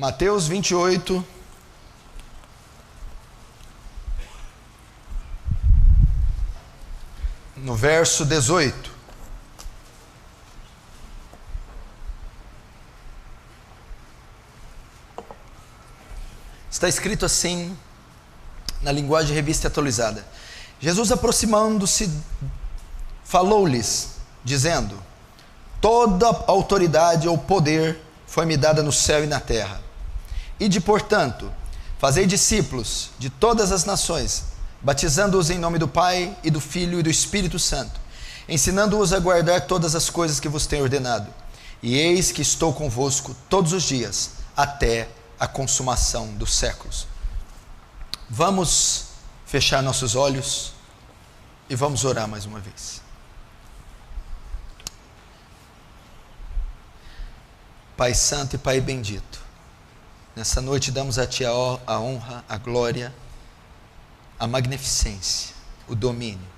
Mateus 28, no verso 18. Está escrito assim, na linguagem revista atualizada: Jesus, aproximando-se, falou-lhes, dizendo: toda autoridade ou poder foi-me dada no céu e na terra. Ide, portanto, fazei discípulos de todas as nações, batizando-os em nome do Pai e do Filho e do Espírito Santo, ensinando-os a guardar todas as coisas que vos tenho ordenado. E eis que estou convosco todos os dias, até a consumação dos séculos. Vamos fechar nossos olhos e vamos orar mais uma vez. Pai Santo e Pai Bendito, nessa noite damos a Ti a honra, a glória, a magnificência, o domínio,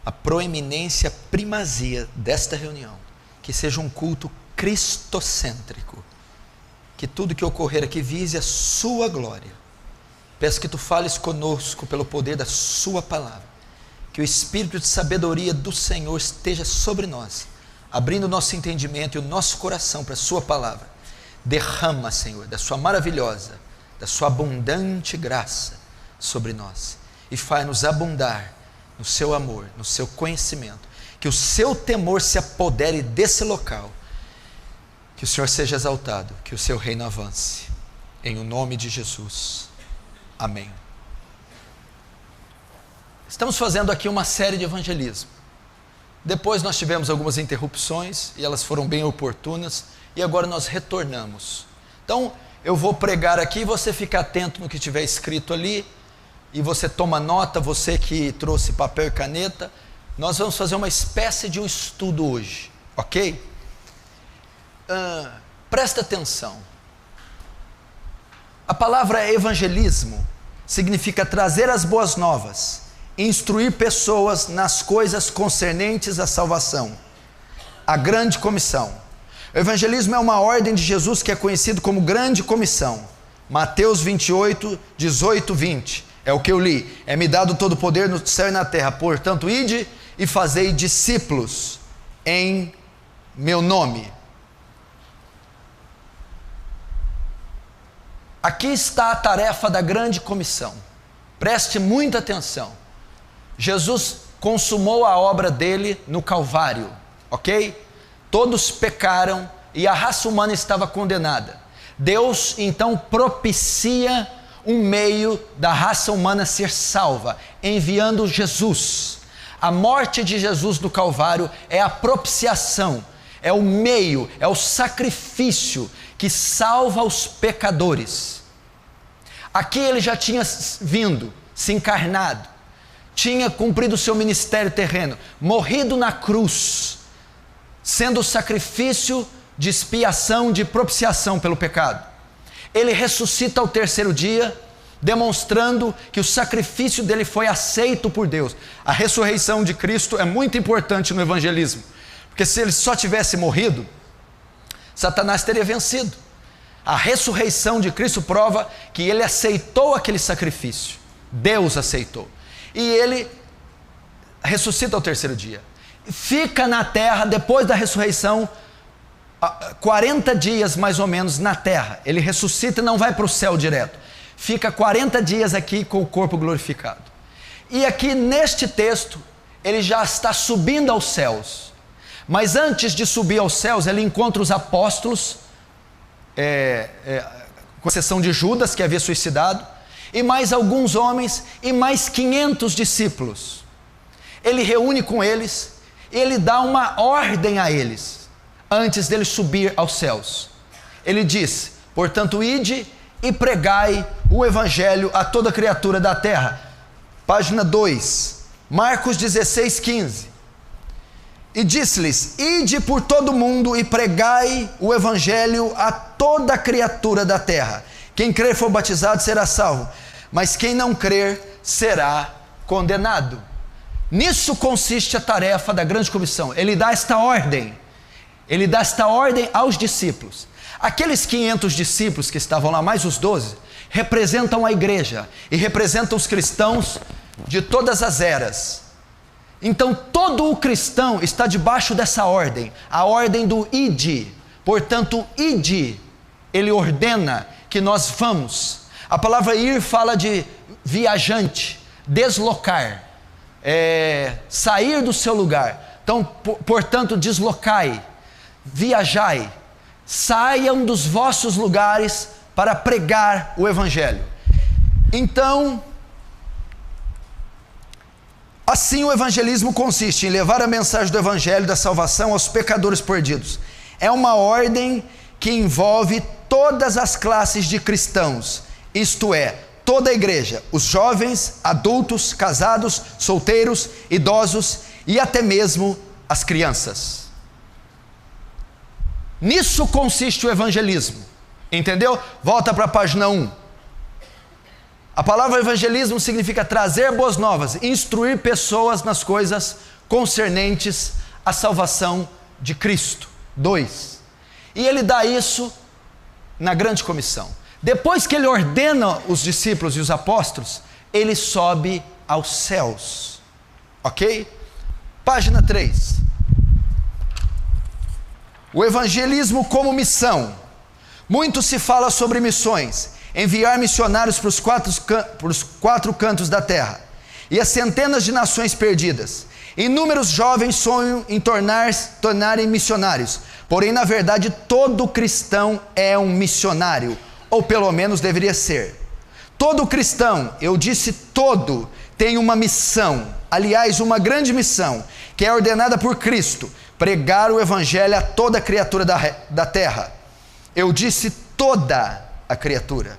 a proeminência, a primazia desta reunião. Que seja um culto cristocêntrico, que tudo que ocorrer aqui vise a Sua glória. Peço que Tu fales conosco pelo poder da Sua palavra, que o Espírito de sabedoria do Senhor esteja sobre nós, abrindo o nosso entendimento e o nosso coração para a Sua palavra. Derrama, Senhor, da Sua maravilhosa, da Sua abundante graça sobre nós, e faz-nos abundar no Seu amor, no Seu conhecimento, que o Seu temor se apodere desse local, que o Senhor seja exaltado, que o Seu reino avance, em o nome de Jesus, amém. Estamos fazendo aqui uma série de evangelismo. Depois nós tivemos algumas interrupções, e elas foram bem oportunas, e agora nós retornamos. Então, eu vou pregar aqui, você fica atento no que tiver escrito ali, e você toma nota, você que trouxe papel e caneta. Nós vamos fazer uma espécie de um estudo hoje, ok? Presta atenção. A palavra evangelismo significa trazer as boas novas, instruir pessoas nas coisas concernentes à salvação, a grande comissão. O evangelismo é uma ordem de Jesus que é conhecido como grande comissão. Mateus 28, 18, 20, é o que eu li. É-me dado todo o poder no céu e na terra, portanto ide e fazei discípulos em meu nome. Aqui está a tarefa da grande comissão. Preste muita atenção. Jesus consumou a obra dele no Calvário, ok? Todos pecaram e a raça humana estava condenada. Deus então propicia um meio da raça humana ser salva, enviando Jesus. A morte de Jesus no Calvário é a propiciação, é o meio, é o sacrifício que salva os pecadores. Aqui ele já tinha vindo, se encarnado, tinha cumprido o seu ministério terreno, morrido na cruz, sendo o sacrifício de expiação, de propiciação pelo pecado. Ele ressuscita ao terceiro dia, demonstrando que o sacrifício dele foi aceito por Deus. A ressurreição de Cristo é muito importante no evangelismo, porque se ele só tivesse morrido, Satanás teria vencido. A ressurreição de Cristo prova que ele aceitou aquele sacrifício. Deus aceitou. E ele ressuscita ao terceiro dia. Fica na terra, depois da ressurreição, 40 dias mais ou menos na terra. Ele ressuscita e não vai para o céu direto. Fica 40 dias aqui com o corpo glorificado. E aqui neste texto, ele já está subindo aos céus. Mas antes de subir aos céus, ele encontra os apóstolos, com exceção de Judas, que havia suicidado, e mais alguns homens, e mais 500 discípulos. Ele reúne com eles, e ele dá uma ordem a eles, antes dele subir aos céus. Ele diz: portanto, ide e pregai o evangelho a toda criatura da terra. Página 2, Marcos 16, 15. E disse-lhes: ide por todo o mundo e pregai o evangelho a toda criatura da terra. Quem crer e for batizado será salvo, mas quem não crer será condenado. Nisso consiste a tarefa da grande comissão. Ele dá esta ordem aos discípulos. Aqueles 500 discípulos que estavam lá, mais os 12, representam a igreja e representam os cristãos de todas as eras. Então todo o cristão está debaixo dessa ordem, a ordem do ide. Portanto, ide, ele ordena que nós vamos. A palavra ir fala de viajante, deslocar, sair do seu lugar. Então, portanto, deslocai, viajai, saiam dos vossos lugares para pregar o evangelho. Então, assim o evangelismo consiste em levar a mensagem do evangelho da salvação aos pecadores perdidos. É uma ordem que envolve todas as classes de cristãos, isto é, toda a igreja, os jovens, adultos, casados, solteiros, idosos e até mesmo as crianças. Nisso consiste o evangelismo, entendeu? Volta para a página 1. A palavra evangelismo significa trazer boas novas, instruir pessoas nas coisas concernentes à salvação de Cristo. 2. E ele dá isso na grande comissão. Depois que ele ordena os discípulos e os apóstolos, ele sobe aos céus. Ok? Página 3. O evangelismo como missão. Muito se fala sobre missões, enviar missionários para os quatro cantos da terra, e as centenas de nações perdidas. Inúmeros jovens sonham em tornarem missionários, porém na verdade todo cristão é um missionário, ou pelo menos deveria ser. Todo cristão, eu disse todo, tem uma missão, aliás uma grande missão, que é ordenada por Cristo, pregar o evangelho a toda criatura da terra. Eu disse toda a criatura.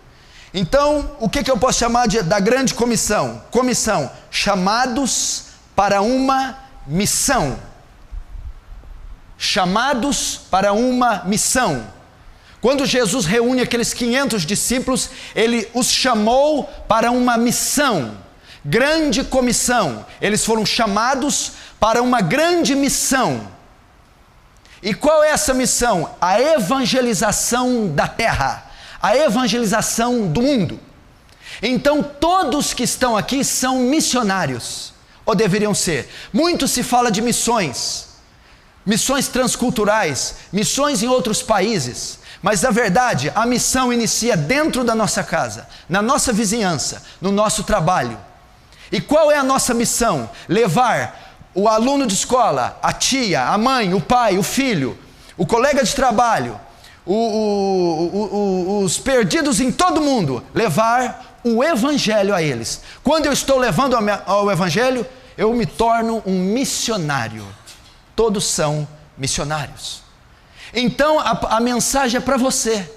Então, o que eu posso chamar da grande comissão? Comissão, chamados para uma missão. Chamados para uma missão. Quando Jesus reúne aqueles 500 discípulos, ele os chamou para uma missão. Grande comissão. Eles foram chamados para uma grande missão. E qual é essa missão? A evangelização da terra, a evangelização do mundo. Então todos que estão aqui são missionários, ou deveriam ser. Muito se fala de missões, missões transculturais, missões em outros países, mas na verdade a missão inicia dentro da nossa casa, na nossa vizinhança, no nosso trabalho. E qual é a nossa missão? Levar o aluno de escola, a tia, a mãe, o pai, o filho, o colega de trabalho, os perdidos em todo mundo, levar o evangelho a eles. Quando eu estou levando ao evangelho, eu me torno um missionário. Todos são missionários. Então a mensagem é para você.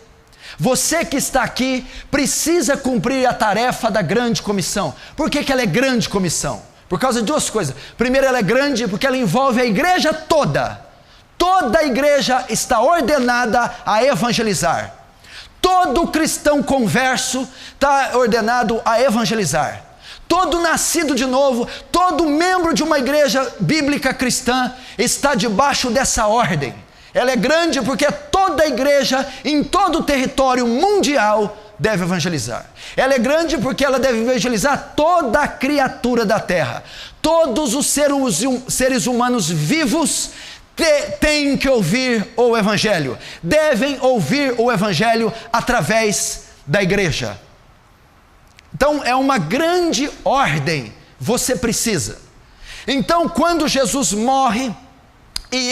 Você que está aqui precisa cumprir a tarefa da grande comissão. Por que ela é grande comissão? Por causa de duas coisas. Primeiro, ela é grande porque ela envolve a igreja toda. Toda a igreja está ordenada a evangelizar. Todo cristão converso está ordenado a evangelizar. Todo nascido de novo, todo membro de uma igreja bíblica cristã está debaixo dessa ordem. Ela é grande porque toda a igreja em todo o território mundial deve evangelizar. Ela é grande porque ela deve evangelizar toda a criatura da terra. Todos os seres humanos vivos têm que ouvir o evangelho. Devem ouvir o evangelho através da igreja. Então é uma grande ordem. Você precisa. Então quando Jesus morre e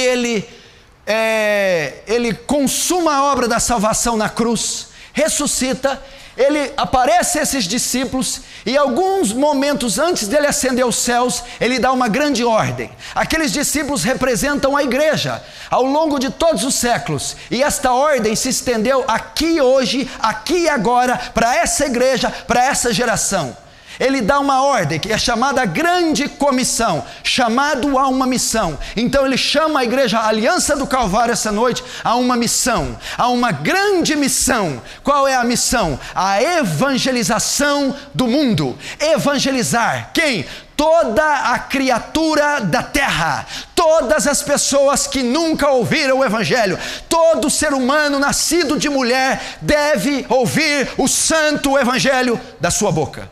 ele consuma a obra da salvação na cruz, ressuscita, ele aparece a esses discípulos e alguns momentos antes dele ascender aos céus, ele dá uma grande ordem. Aqueles discípulos representam a igreja ao longo de todos os séculos, e esta ordem se estendeu aqui hoje, aqui e agora, para essa igreja, para essa geração. Ele dá uma ordem que é chamada grande comissão, chamado a uma missão. Então ele chama a igreja, a Aliança do Calvário essa noite, a uma missão, a uma grande missão. Qual é a missão? A evangelização do mundo. Evangelizar quem? toda a criatura da terra, todas as pessoas que nunca ouviram o Evangelho, todo ser humano nascido de mulher deve ouvir o santo Evangelho da sua boca.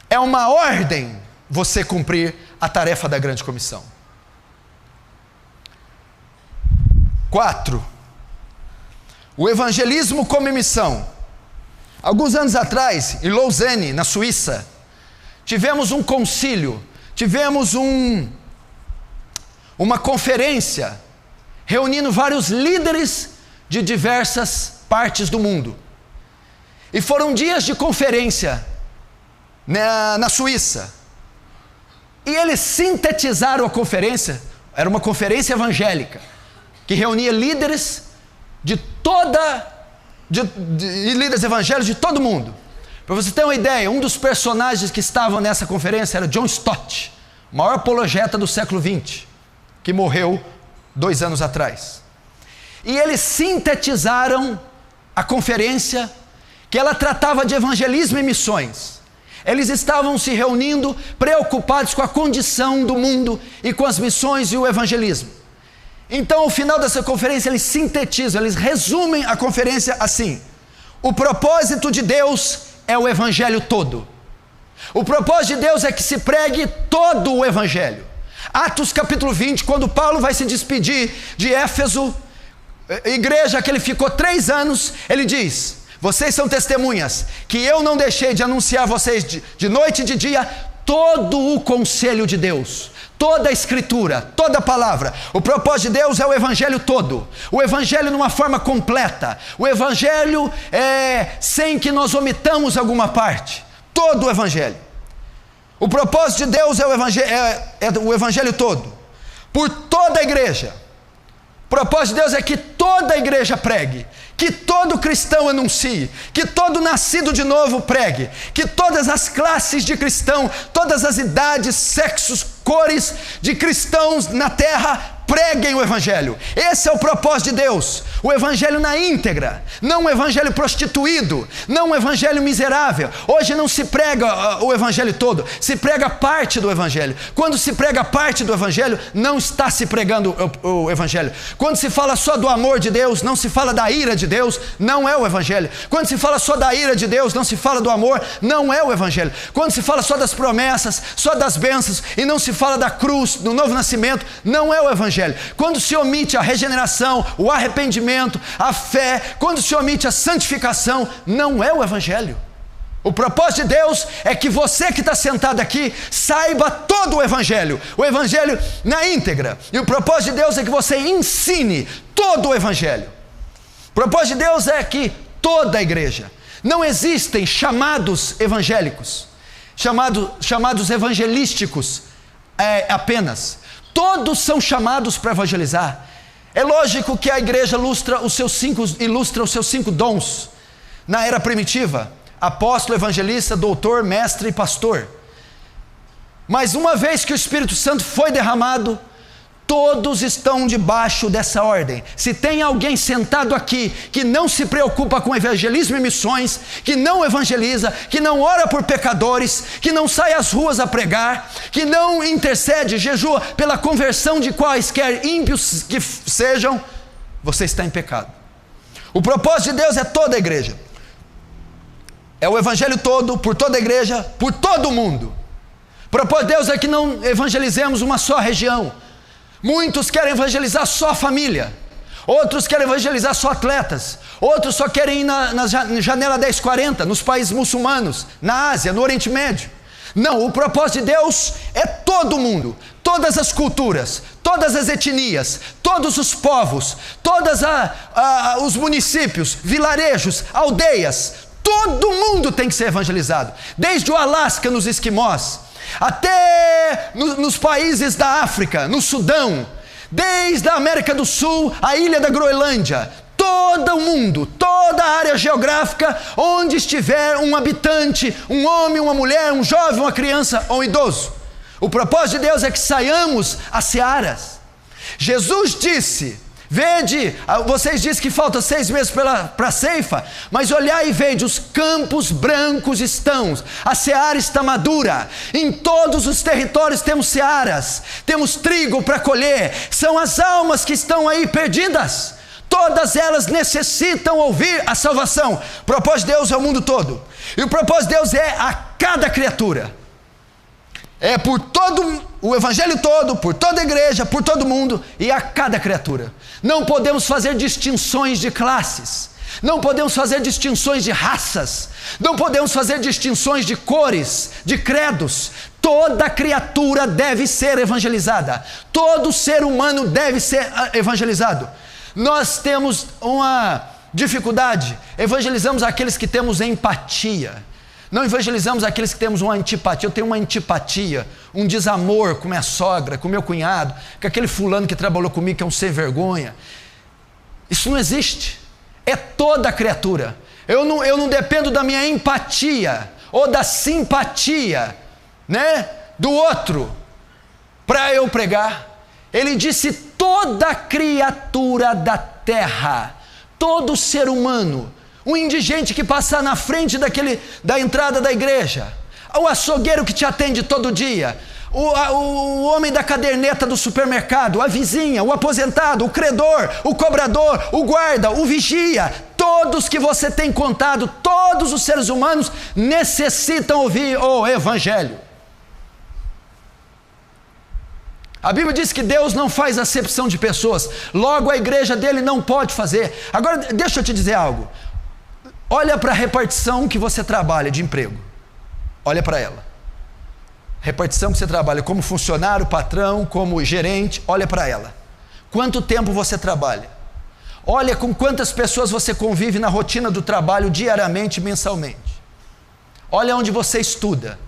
É uma ordem você cumprir a tarefa da grande comissão. 4. O evangelismo como missão. Alguns anos atrás, em Lausanne, na Suíça, tivemos um concílio, tivemos uma conferência, reunindo vários líderes de diversas partes do mundo. E foram dias de conferência na Suíça. E eles sintetizaram a conferência, era uma conferência evangélica, que reunia líderes líderes evangélicos de todo mundo. Para você ter uma ideia, um dos personagens que estavam nessa conferência era John Stott, o maior apologeta do século XX, que morreu 2 anos atrás. E eles sintetizaram a conferência, que ela tratava de evangelismo e missões. Eles estavam se reunindo, preocupados com a condição do mundo e com as missões e o evangelismo. Então, ao final dessa conferência, eles sintetizam, eles resumem a conferência assim: o propósito de Deus é o evangelho todo. O propósito de Deus é que se pregue todo o evangelho. Atos capítulo 20, quando Paulo vai se despedir de Éfeso, igreja que ele ficou 3 anos, ele diz: vocês são testemunhas que eu não deixei de anunciar a vocês de noite e de dia todo o conselho de Deus, toda a escritura, toda a palavra. O propósito de Deus é o evangelho todo, o evangelho numa forma completa, o evangelho sem que nós omitamos alguma parte, todo o evangelho. O propósito de Deus é o evangelho todo, por toda a igreja. O propósito de Deus é que toda a igreja pregue, que todo cristão anuncie, que todo nascido de novo pregue, que todas as classes de cristão, todas as idades, sexos, cores de cristãos na terra preguem o evangelho. Esse é o propósito de Deus, o evangelho na íntegra, não um evangelho prostituído, não um evangelho miserável. Hoje não se prega o evangelho todo, se prega parte do evangelho. Quando se prega parte do evangelho, não está se pregando o evangelho. Quando se fala só do amor de Deus, não se fala da ira de Deus, não é o evangelho. Quando se fala só da ira de Deus, não se fala do amor, não é o evangelho. Quando se fala só das promessas, só das bênçãos, e não se fala da cruz, do novo nascimento, não é o evangelho. Quando se omite a regeneração, o arrependimento, a fé, quando se omite a santificação, não é o evangelho. O propósito de Deus é que você que está sentado aqui saiba todo o evangelho na íntegra. E o propósito de Deus é que você ensine todo o evangelho. O propósito de Deus é que toda a igreja, não existem chamados evangélicos, chamados evangelísticos apenas. Todos são chamados para evangelizar. É lógico que a igreja ilustra os seus 5 dons na era primitiva: apóstolo, evangelista, doutor, mestre e pastor. Mas uma vez que o Espírito Santo foi derramado, todos estão debaixo dessa ordem. Se tem alguém sentado aqui que não se preocupa com evangelismo e missões, que não evangeliza, que não ora por pecadores, que não sai às ruas a pregar, que não intercede, jejua pela conversão de quaisquer ímpios que sejam, você está em pecado. O propósito de Deus é toda a igreja. É o evangelho todo, por toda a igreja, por todo o mundo. O propósito de Deus é que não evangelizemos uma só região. Muitos querem evangelizar só a família, outros querem evangelizar só atletas, outros só querem ir na janela 1040, nos países muçulmanos, na Ásia, no Oriente Médio. Não, o propósito de Deus é todo mundo, todas as culturas, todas as etnias, todos os povos, todos os municípios, vilarejos, aldeias. Todo mundo tem que ser evangelizado, desde o Alasca, nos esquimós, até nos países da África, no Sudão, desde a América do Sul, a ilha da Groenlândia, todo o mundo, toda a área geográfica, onde estiver um habitante, um homem, uma mulher, um jovem, uma criança ou um idoso. O propósito de Deus é que saiamos às searas. Jesus disse: Vede, vocês dizem que falta 6 meses para a ceifa, mas olhai e vede, os campos brancos estão, a seara está madura, em todos os territórios temos searas, temos trigo para colher, são as almas que estão aí perdidas, todas elas necessitam ouvir a salvação. O propósito de Deus é o mundo todo, e o propósito de Deus é a cada criatura, é por todo o evangelho todo, por toda a igreja, por todo mundo e a cada criatura. Não podemos fazer distinções de classes, não podemos fazer distinções de raças, não podemos fazer distinções de cores, de credos. Toda criatura deve ser evangelizada, todo ser humano deve ser evangelizado. Nós temos uma dificuldade, evangelizamos aqueles que temos empatia, não evangelizamos aqueles que temos uma antipatia. Eu tenho uma antipatia, um desamor com minha sogra, com meu cunhado, com aquele fulano que trabalhou comigo que é um sem vergonha. Isso não existe. É toda criatura. Eu não dependo da minha empatia ou da simpatia, né, do outro para eu pregar. Ele disse: toda criatura da terra, todo ser humano. O indigente que passar na frente da entrada da igreja, o açougueiro que te atende todo dia, o homem da caderneta do supermercado, a vizinha, o aposentado, o credor, o cobrador, o guarda, o vigia, todos que você tem contado, todos os seres humanos necessitam ouvir o evangelho. A Bíblia diz que Deus não faz acepção de pessoas, logo a igreja dele não pode fazer. Agora deixa eu te dizer algo. Olha para a repartição que você trabalha de emprego. Olha para ela. Repartição que você trabalha como funcionário, patrão, como gerente, olha para ela. Quanto tempo você trabalha? Olha com quantas pessoas você convive na rotina do trabalho diariamente, mensalmente. Olha onde você estuda.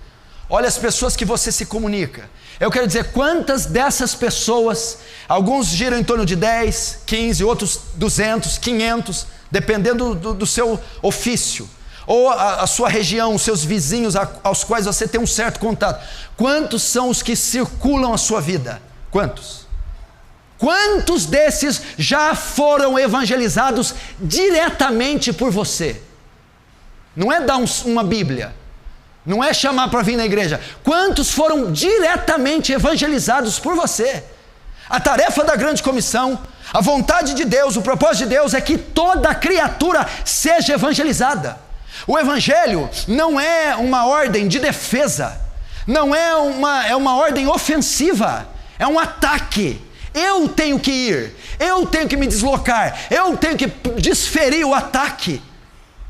Olha as pessoas que você se comunica. Eu quero dizer, quantas dessas pessoas, alguns giram em torno de 10, 15, outros 200, 500, dependendo do seu ofício, ou a sua região, os seus vizinhos aos quais você tem um certo contato. Quantos são os que circulam a sua vida? Quantos? Quantos desses já foram evangelizados diretamente por você? Não é dar uma Bíblia, não é chamar para vir na igreja. Quantos foram diretamente evangelizados por você? A tarefa da grande comissão, a vontade de Deus, o propósito de Deus é que toda criatura seja evangelizada. O evangelho não é uma ordem de defesa, não é uma ordem ofensiva, é um ataque. Eu tenho que ir, eu tenho que me deslocar, eu tenho que desferir o ataque.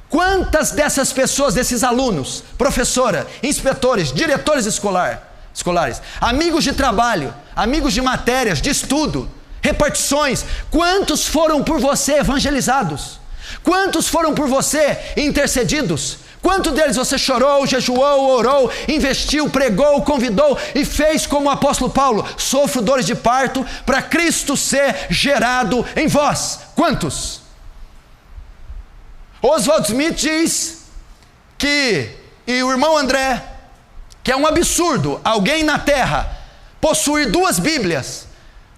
Quantas dessas pessoas, desses alunos, professora, inspetores, diretores escolares, amigos de trabalho, amigos de matérias, de estudo, repartições, quantos foram por você evangelizados? Quantos foram por você intercedidos? Quantos deles você chorou, jejuou, orou, investiu, pregou, convidou e fez como o apóstolo Paulo: sofro dores de parto para Cristo ser gerado em vós? Quantos? Oswald Smith diz que, e o irmão André, que é um absurdo alguém na terra possuir 2 Bíblias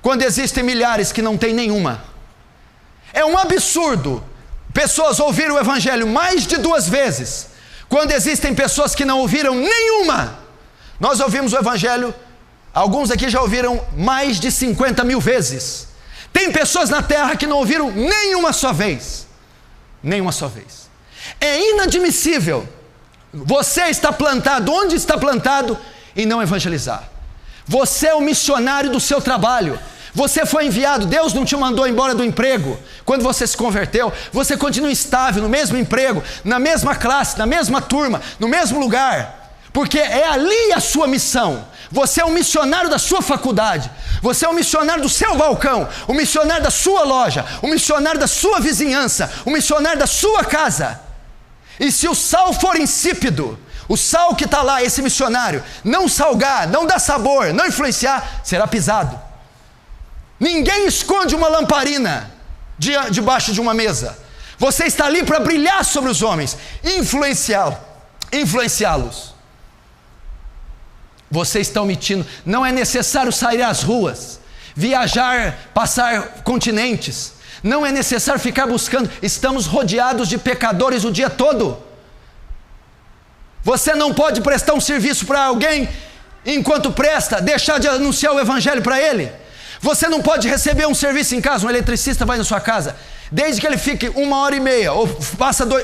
quando existem milhares que não têm nenhuma. É um absurdo pessoas ouvirem o evangelho mais de 2 vezes quando existem pessoas que não ouviram nenhuma. Nós ouvimos o evangelho, alguns aqui já ouviram mais de 50.000 vezes. Tem pessoas na terra que não ouviram nenhuma só vez. Nenhuma só vez. É inadmissível você estar plantado onde está plantado e não evangelizar. Você é o missionário do seu trabalho. Você foi enviado, Deus não te mandou embora do emprego quando você se converteu. Você continua estável no mesmo emprego, na mesma classe, na mesma turma, no mesmo lugar, porque é ali a sua missão. Você é um missionário da sua faculdade, você é um missionário do seu balcão, um missionário da sua loja, um missionário da sua vizinhança, um missionário da sua casa. E se o sal for insípido, o sal que está lá, esse missionário, não salgar, não dar sabor, não influenciar, será pisado. Ninguém esconde uma lamparina debaixo de uma mesa. Você está ali para brilhar sobre os homens, influenciá-los. Você está omitindo. Não é necessário sair às ruas, viajar, passar continentes. Não é necessário ficar buscando. Estamos rodeados de pecadores o dia todo. Você não pode prestar um serviço para alguém enquanto presta, deixar de anunciar o evangelho para ele. Você não pode receber um serviço em casa, um eletricista vai na sua casa, desde que ele fique 1h30 ou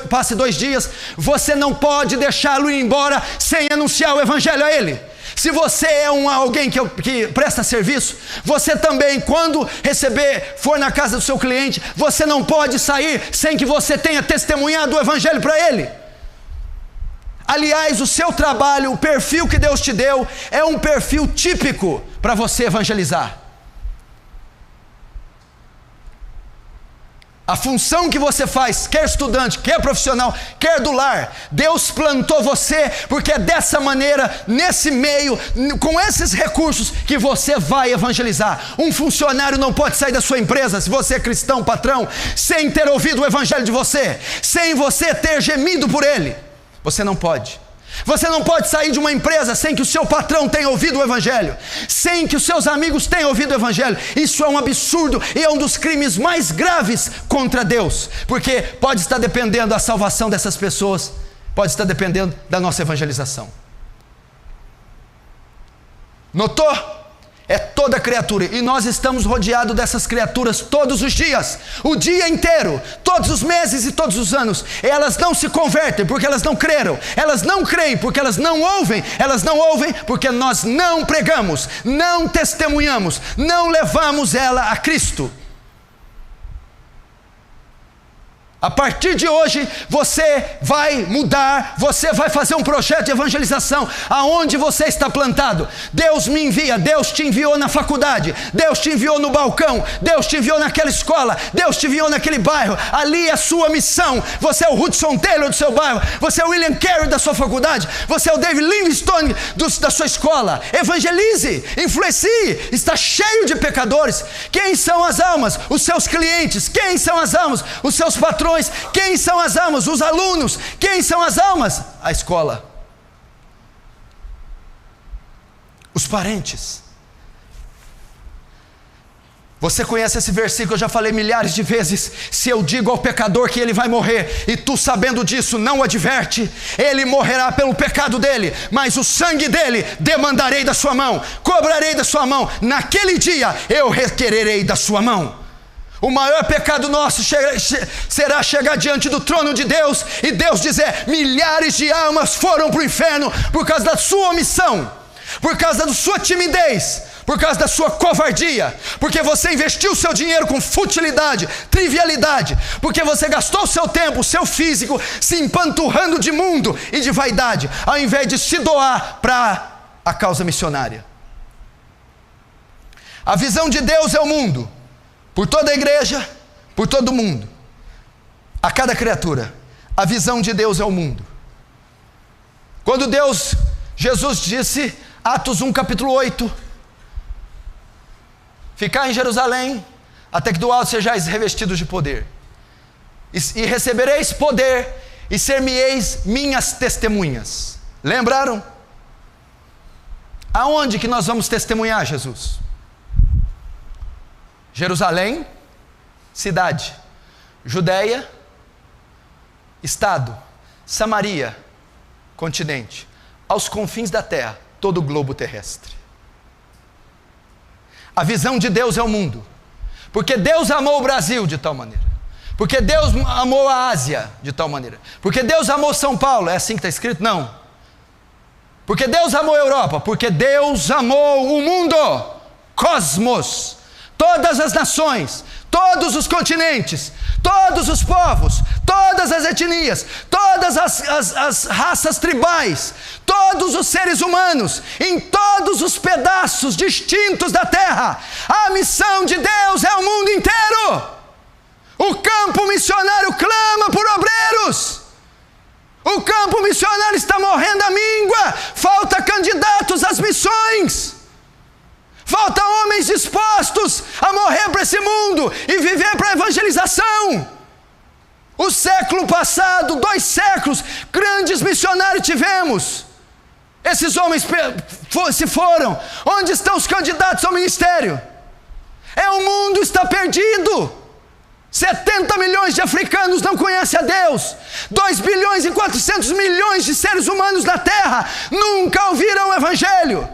passe 2 dias, você não pode deixá-lo ir embora sem anunciar o evangelho a ele. Se você é alguém que presta serviço, você também, quando for na casa do seu cliente, você não pode sair sem que você tenha testemunhado o evangelho para ele. Aliás, o seu trabalho, o perfil que Deus te deu, é um perfil típico para você evangelizar. A função que você faz, quer estudante, quer profissional, quer do lar, Deus plantou você, porque é dessa maneira, nesse meio, com esses recursos, que você vai evangelizar. Um funcionário não pode sair da sua empresa, se você é cristão, patrão, sem ter ouvido o evangelho de você, sem você ter gemido por ele. Você não pode. Você não pode sair de uma empresa sem que o seu patrão tenha ouvido o evangelho, sem que os seus amigos tenham ouvido o evangelho. Isso é um absurdo e é um dos crimes mais graves contra Deus, porque pode estar dependendo da salvação dessas pessoas, pode estar dependendo da nossa evangelização. Notou? É toda criatura, e nós estamos rodeados dessas criaturas todos os dias, o dia inteiro, todos os meses e todos os anos. Elas não se convertem porque elas não creram, elas não creem porque elas não ouvem porque nós não pregamos, não testemunhamos, não levamos ela a Cristo. A partir de hoje, você vai mudar, você vai fazer um projeto de evangelização, aonde você está plantado. Deus me envia, Deus te enviou na faculdade, Deus te enviou no balcão, Deus te enviou naquela escola, Deus te enviou naquele bairro, ali é a sua missão. Você é o Hudson Taylor do seu bairro, você é o William Carey da sua faculdade, você é o David Livingstone da sua escola. Evangelize, influencie, está cheio de pecadores. Quem são as almas? Os seus clientes. Quem são as almas? Os seus patrões. Quem são as almas? Os alunos. Quem são as almas? A escola. Os parentes. Você conhece esse versículo, eu já falei milhares de vezes. Se eu digo ao pecador que ele vai morrer, e tu sabendo disso não o adverte, ele morrerá pelo pecado dele, mas o sangue dele demandarei da sua mão, cobrarei da sua mão, naquele dia eu requererei da sua mão. O maior pecado nosso será chegar diante do trono de Deus e Deus dizer: milhares de almas foram para o inferno por causa da sua omissão, por causa da sua timidez, por causa da sua covardia, porque você investiu o seu dinheiro com futilidade, trivialidade, porque você gastou o seu tempo, o seu físico se empanturrando de mundo e de vaidade, ao invés de se doar para a causa missionária. A visão de Deus é o mundo, por toda a igreja, por todo mundo, a cada criatura. A visão de Deus é o mundo. Quando Jesus disse, Atos 1 capítulo 8, ficar em Jerusalém, até que do alto sejais revestidos de poder, e recebereis poder, e ser-me-eis minhas testemunhas. Lembraram? Aonde que nós vamos testemunhar, Jesus? Jerusalém, cidade. Judeia, estado. Samaria, continente. Aos confins da terra, todo o globo terrestre. A visão de Deus é o mundo, porque Deus amou o Brasil de tal maneira, porque Deus amou a Ásia de tal maneira, porque Deus amou São Paulo. É assim que está escrito? Não. Porque Deus amou a Europa, porque Deus amou o mundo, cosmos, todas as nações, todos os continentes, todos os povos, todas as etnias, todas as raças tribais, todos os seres humanos, em todos os pedaços distintos da terra. A missão de Deus é o mundo inteiro. O campo missionário clama por obreiros. O campo missionário está morrendo à míngua. Falta candidatos às missões. Falta homens dispostos a morrer para esse mundo e viver para a evangelização. O século passado, 2 séculos, grandes missionários tivemos. Esses homens se foram. Onde estão os candidatos ao ministério? O mundo está perdido. 70 milhões de africanos não conhecem a Deus. 2 bilhões e 400 milhões de seres humanos na Terra nunca ouviram o Evangelho.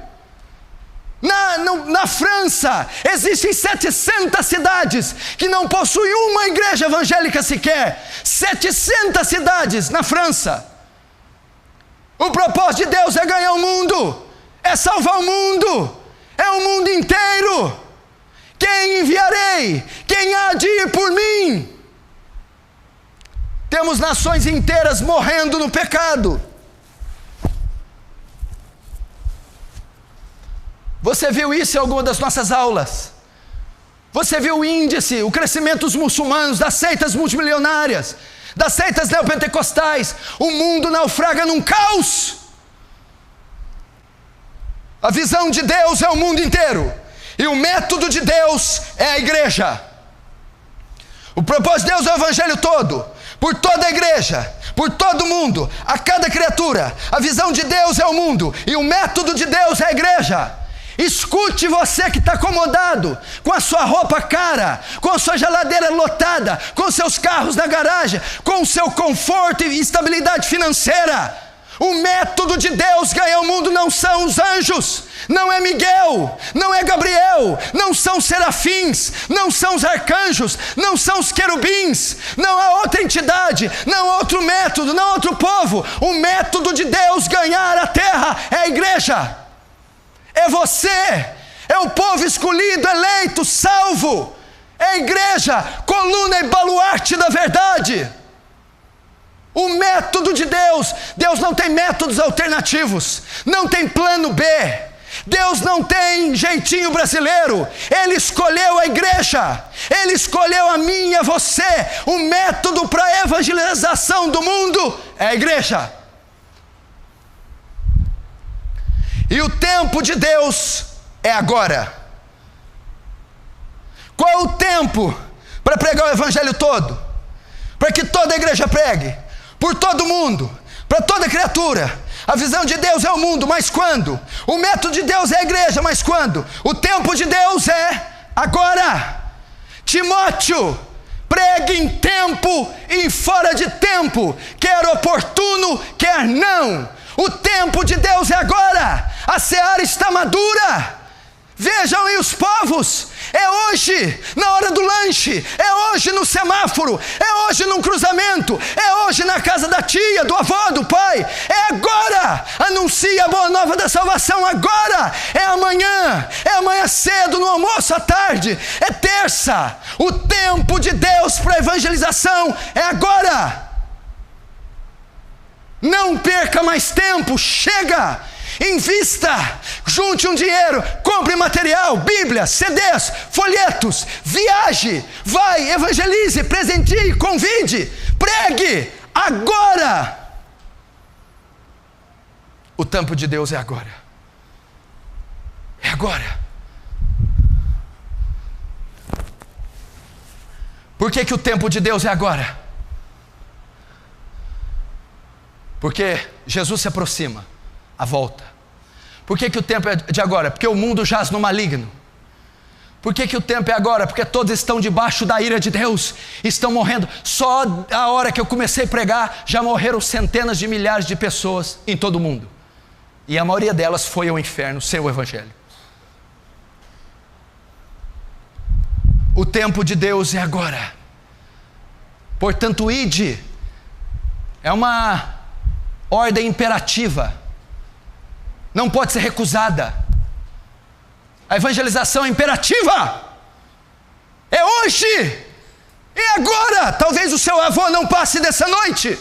Na França, existem 700 cidades que não possuem uma igreja evangélica sequer. 700 cidades na França. O propósito de Deus é ganhar o mundo, é salvar o mundo, é o mundo inteiro. Quem enviarei? Quem há de ir por mim? Temos nações inteiras morrendo no pecado. Você viu isso em alguma das nossas aulas? Você viu o índice, o crescimento dos muçulmanos, das seitas multimilionárias, das seitas neopentecostais? O mundo naufraga num caos. A visão de Deus é o mundo inteiro. E o método de Deus é a igreja. O propósito de Deus é o evangelho todo, por toda a igreja, por todo mundo, a cada criatura. A visão de Deus é o mundo, e o método de Deus é a igreja. Escute, você que está acomodado, com a sua roupa cara, com a sua geladeira lotada, com seus carros na garagem, com o seu conforto e estabilidade financeira. O método de Deus ganhar o mundo não são os anjos, não é Miguel, não é Gabriel, não são os serafins, não são os arcanjos, não são os querubins, não há outra entidade, não há outro método, não há outro povo. O método de Deus ganhar a terra é a igreja. É você, é o povo escolhido, eleito, salvo. É a igreja, coluna e baluarte da verdade. O método de Deus, Deus não tem métodos alternativos, não tem plano B, Deus não tem jeitinho brasileiro. Ele escolheu a igreja, Ele escolheu a mim e a você. O método para a evangelização do mundo é a igreja. E o tempo de Deus é agora. Qual é o tempo para pregar o evangelho todo? Para que toda a igreja pregue, por todo mundo, para toda criatura. A visão de Deus é o mundo, mas quando? O método de Deus é a igreja, mas quando? O tempo de Deus é agora. Timóteo, pregue em tempo e fora de tempo, quer oportuno, quer não. O tempo de Deus é agora. A seara está madura. Vejam aí os povos. É hoje, na hora do lanche. É hoje no semáforo. É hoje num cruzamento. É hoje na casa da tia, do avô, do pai. É agora. Anuncie a boa nova da salvação agora. É amanhã cedo, no almoço à tarde. É terça. O tempo de Deus para a evangelização é agora. Não perca mais tempo, chega, invista, junte um dinheiro, compre material, Bíblia, CDs, folhetos, viaje, vai, evangelize, presenteie, convide, pregue, agora. O tempo de Deus é agora. É agora. Por que o tempo de Deus é agora? Porque Jesus se aproxima, a volta. Por que o tempo é de agora? Porque o mundo jaz no maligno. Por que o tempo é agora? Porque todos estão debaixo da ira de Deus, estão morrendo. Só a hora que eu comecei a pregar, já morreram centenas de milhares de pessoas em todo o mundo. E a maioria delas foi ao inferno sem o evangelho. O tempo de Deus é agora. Portanto, ide. É uma ordem imperativa, não pode ser recusada. A evangelização é imperativa, é hoje, é agora. Talvez o seu avô não passe dessa noite,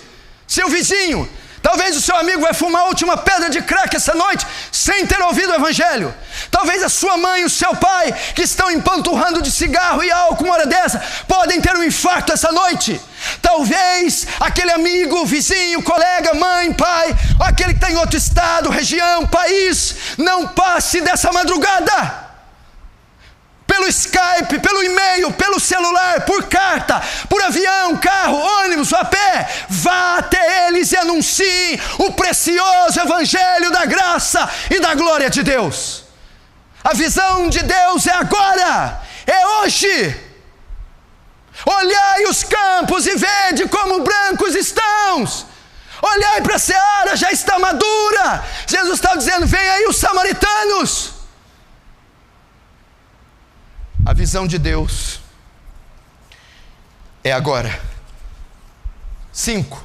seu vizinho, talvez o seu amigo vai fumar a última pedra de crack essa noite, sem ter ouvido o evangelho. Talvez a sua mãe e o seu pai, que estão empanturrando de cigarro e álcool uma hora dessa, podem ter um infarto essa noite. Talvez aquele amigo, vizinho, colega, mãe, pai, aquele que está em outro estado, região, país, não passe dessa madrugada. Pelo Skype, pelo e-mail, pelo celular, por carta, por avião, carro, ônibus, a pé, vá até eles e anuncie o precioso evangelho da graça e da glória de Deus. A visão de Deus é agora. é hoje. Olhai os campos e vede como brancos estão. Olhai para a seara, já está madura. Jesus está dizendo: vem aí os samaritanos. A visão de Deus é agora. 5.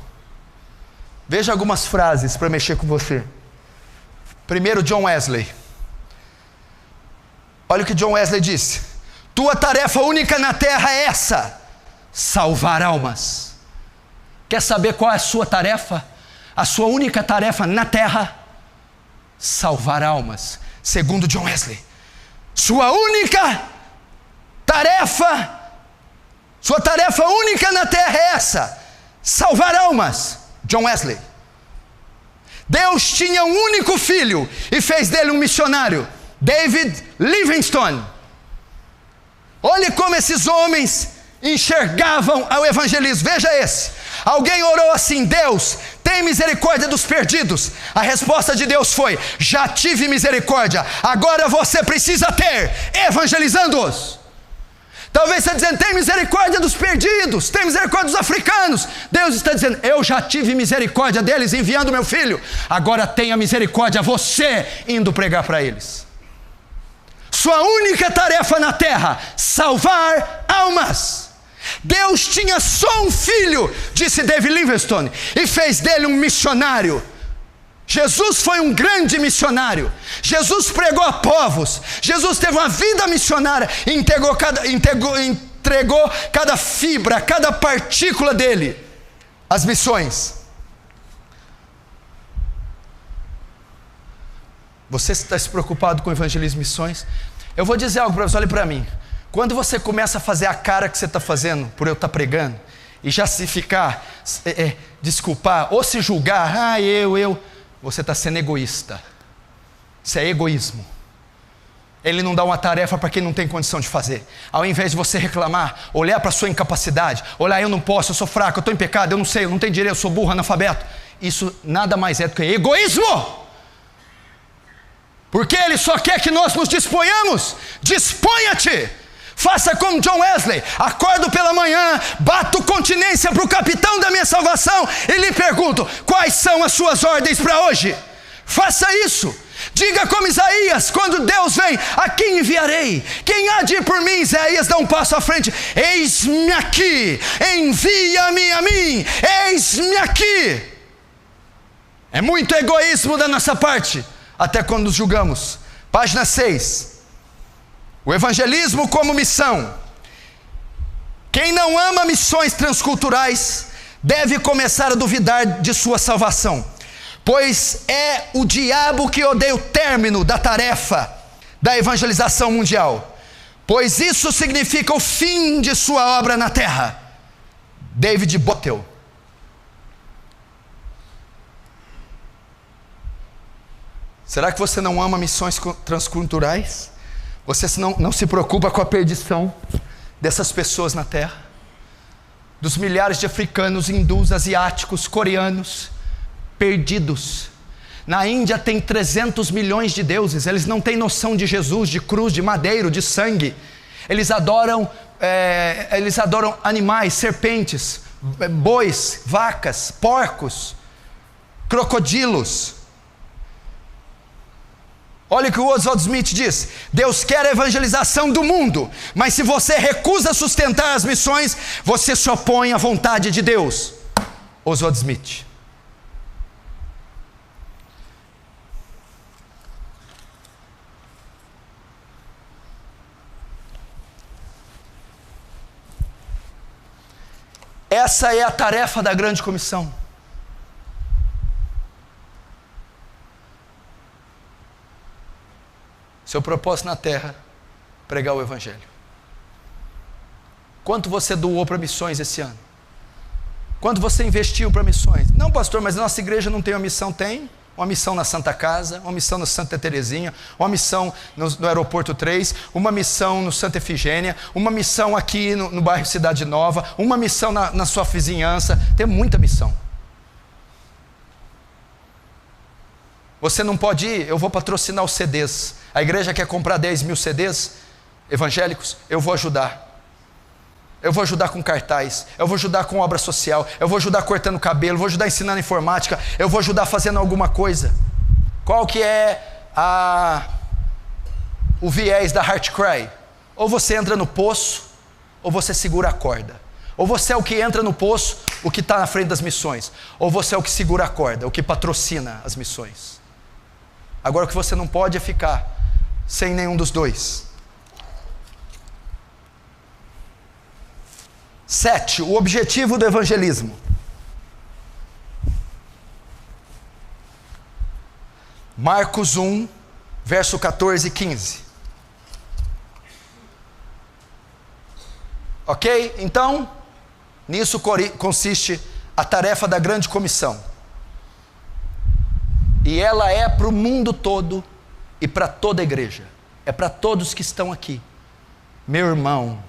Veja algumas frases para mexer com você. Primeiro, John Wesley. Olha o que John Wesley disse: tua tarefa única na terra é essa: salvar almas. Quer saber qual é a sua tarefa? A sua única tarefa na terra: salvar almas. Segundo John Wesley, sua tarefa única na terra é essa: salvar almas. John Wesley. Deus tinha um único filho e fez dele um missionário. David Livingstone. Olhe como esses homens enxergavam o evangelismo. Veja esse. Alguém orou assim: Deus, tem misericórdia dos perdidos. A resposta de Deus foi: já tive misericórdia, agora você precisa ter, evangelizando-os. Talvez você dizendo: tem misericórdia dos perdidos, tem misericórdia dos africanos. Deus está dizendo: eu já tive misericórdia deles enviando meu filho, agora tenha misericórdia você indo pregar para eles. Sua única tarefa na terra: salvar almas. Deus tinha só um filho, disse David Livingstone, e fez dele um missionário. Jesus foi um grande missionário. Jesus pregou a povos. Jesus teve uma vida missionária, entregou cada fibra, cada partícula dele às missões. Você está se preocupado com evangelismo e missões? Eu vou dizer algo para você, olhe para mim. Quando você começa a fazer a cara que você está fazendo por eu estar pregando, e já se ficar, desculpar, ou se julgar, você está sendo egoísta. Isso é egoísmo. Ele não dá uma tarefa para quem não tem condição de fazer. Ao invés de você reclamar, olhar para a sua incapacidade, olhar: eu não posso, eu sou fraco, eu estou em pecado, eu não sei, eu não tenho direito, eu sou burro, analfabeto. Isso nada mais é do que egoísmo. Porque Ele só quer que nós nos disponhamos. Disponha-te. Faça como John Wesley: acordo pela manhã, bato continência para o capitão da minha salvação e lhe pergunto: quais são as suas ordens para hoje? Faça isso. Diga como Isaías: quando Deus vem, a quem enviarei? Quem há de ir por mim? Isaías dá um passo à frente: eis-me aqui, envia-me a mim, eis-me aqui. É muito egoísmo da nossa parte, até quando nos julgamos. Página 6. O evangelismo como missão. Quem não ama missões transculturais deve começar a duvidar de sua salvação, pois é o diabo que odeia o término da tarefa da evangelização mundial, pois isso significa o fim de sua obra na terra. David Bottel. Será que você não ama missões transculturais? Você não se preocupa com a perdição dessas pessoas na terra? Dos milhares de africanos, hindus, asiáticos, coreanos, perdidos. Na Índia tem 300 milhões de deuses. Eles não têm noção de Jesus, de cruz, de madeiro, de sangue. Eles adoram animais, serpentes, bois, vacas, porcos, crocodilos. Olha o que o Oswald Smith diz: Deus quer a evangelização do mundo, mas se você recusa sustentar as missões, você se opõe à vontade de Deus. Oswald Smith. Essa é a tarefa da grande comissão. Seu propósito na terra: pregar o evangelho. Quanto você doou para missões esse ano? Quanto você investiu para missões? Não, pastor, mas a nossa igreja não tem uma missão. Tem uma missão na Santa Casa, uma missão no Santa Terezinha, uma missão no Aeroporto 3, uma missão no Santa Efigênia, uma missão aqui no bairro Cidade Nova, uma missão na sua vizinhança. Tem muita missão. Você não pode ir: eu vou patrocinar os CDs. A igreja quer comprar 10 mil CDs, evangélicos, eu vou ajudar. Eu vou ajudar com cartaz, eu vou ajudar com obra social, eu vou ajudar cortando cabelo, eu vou ajudar ensinando informática, eu vou ajudar fazendo alguma coisa. Qual que é o viés da Heart Cry? Ou você entra no poço, ou você segura a corda. Ou você é o que entra no poço, o que está na frente das missões. Ou você é o que segura a corda, o que patrocina as missões. Agora o que você não pode é ficar sem nenhum dos dois. 7. O objetivo do evangelismo. Marcos 1, verso 14 e 15. Ok? Então, nisso consiste a tarefa da grande comissão. E ela é para o mundo todo e para toda a igreja. É para todos que estão aqui. Meu irmão,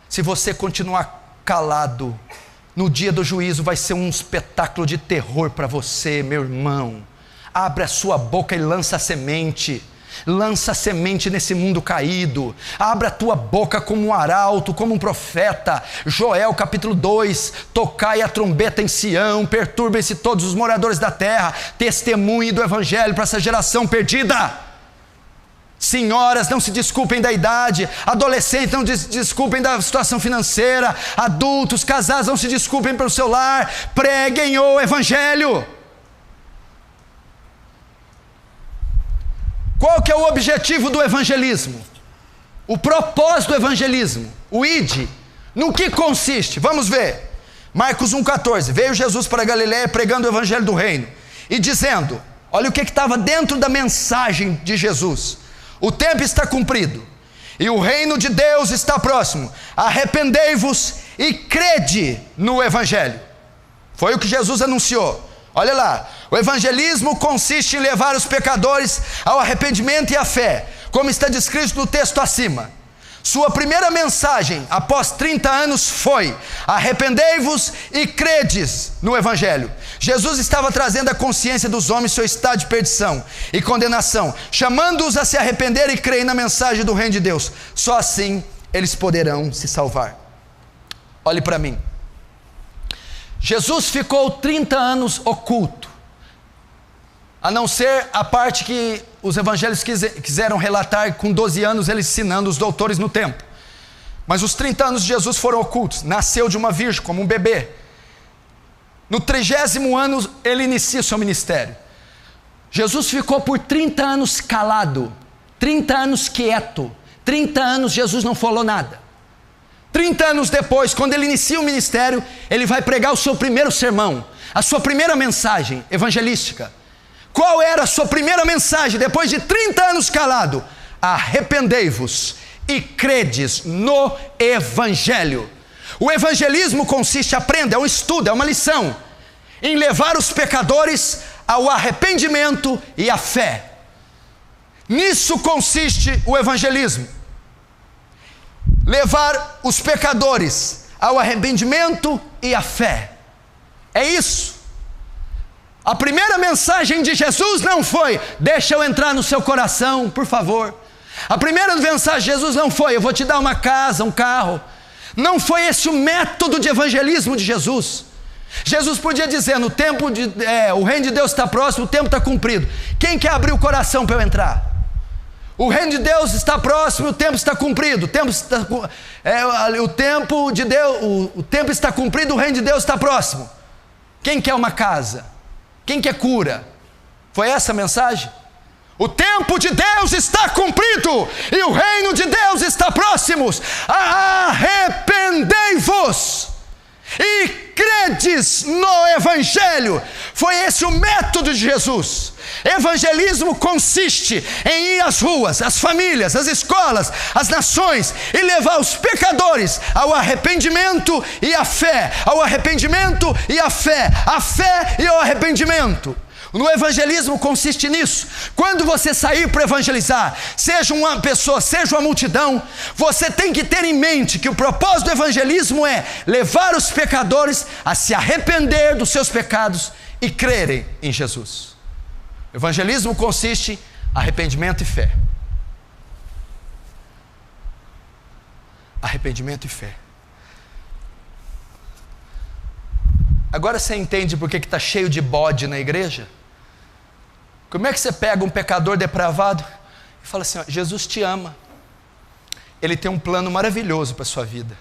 se você continuar calado, no dia do juízo vai ser um espetáculo de terror para você, meu irmão. Abre a sua boca e lança a semente. Lança a semente nesse mundo caído. Abra a tua boca como um arauto, como um profeta. Joel capítulo 2: tocai a trombeta em Sião, perturbem-se todos os moradores da terra, testemunhe do evangelho para essa geração perdida. Senhoras, não se desculpem da idade. Adolescentes, não se desculpem da situação financeira. Adultos, casados, não se desculpem pelo seu lar. Preguem o evangelho. Qual que é o objetivo do evangelismo? O propósito do evangelismo, o ID. No que consiste? Vamos ver. Marcos 1,14. Veio Jesus para Galiléia pregando o evangelho do reino e dizendo, olha o que estava dentro da mensagem de Jesus: o tempo está cumprido e o reino de Deus está próximo. Arrependei-vos e crede no evangelho. Foi o que Jesus anunciou. Olha lá, o evangelismo consiste em levar os pecadores ao arrependimento e à fé, como está descrito no texto acima. Sua primeira mensagem, após 30 anos, foi: arrependei-vos e credes no evangelho. Jesus estava trazendo à consciência dos homens seu estado de perdição e condenação, chamando-os a se arrepender e crer na mensagem do reino de Deus. Só assim eles poderão se salvar. Olhe para mim. Jesus ficou 30 anos oculto, a não ser a parte que os evangelhos quiseram relatar, com 12 anos ele ensinando os doutores no templo. Mas os 30 anos de Jesus foram ocultos. Nasceu de uma virgem como um bebê. No 30º ano ele inicia o seu ministério. Jesus ficou por 30 anos calado, 30 anos quieto, 30 anos Jesus não falou nada. 30 anos depois, quando ele inicia o ministério, ele vai pregar o seu primeiro sermão, a sua primeira mensagem evangelística. Qual era a sua primeira mensagem depois de 30 anos calado? Arrependei-vos e credes no evangelho. O evangelismo consiste, aprenda, é um estudo, é uma lição, em levar os pecadores ao arrependimento e à fé. Nisso consiste o evangelismo. Levar os pecadores ao arrependimento e à fé. É isso. A primeira mensagem de Jesus não foi: deixa eu entrar no seu coração, por favor. A primeira mensagem de Jesus não foi: eu vou te dar uma casa, um carro. Não foi esse o método de evangelismo de Jesus. Jesus podia dizer: no tempo o reino de Deus está próximo, o tempo está cumprido. Quem quer abrir o coração para eu entrar? O reino de Deus está próximo, o tempo está cumprido. O tempo está cumprido, o reino de Deus está próximo. Quem quer uma casa? Quem quer cura? Foi essa a mensagem? O tempo de Deus está cumprido e o reino de Deus está próximo. Arrependei-vos e credes no evangelho. Foi esse o método de Jesus. Evangelismo consiste em ir às ruas, às famílias, às escolas, às nações e levar os pecadores ao arrependimento e à fé, ao arrependimento e à fé, a fé e ao arrependimento. No evangelismo consiste nisso. Quando você sair para evangelizar, seja uma pessoa, seja uma multidão, você tem que ter em mente que o propósito do evangelismo é levar os pecadores a se arrepender dos seus pecados e crerem em Jesus. Evangelismo consiste em arrependimento e fé. arrependimento e fé. Agora você entende por que está cheio de bode na igreja? Como é que você pega um pecador depravado e fala assim, ó, Jesus te ama, Ele tem um plano maravilhoso para a sua vida,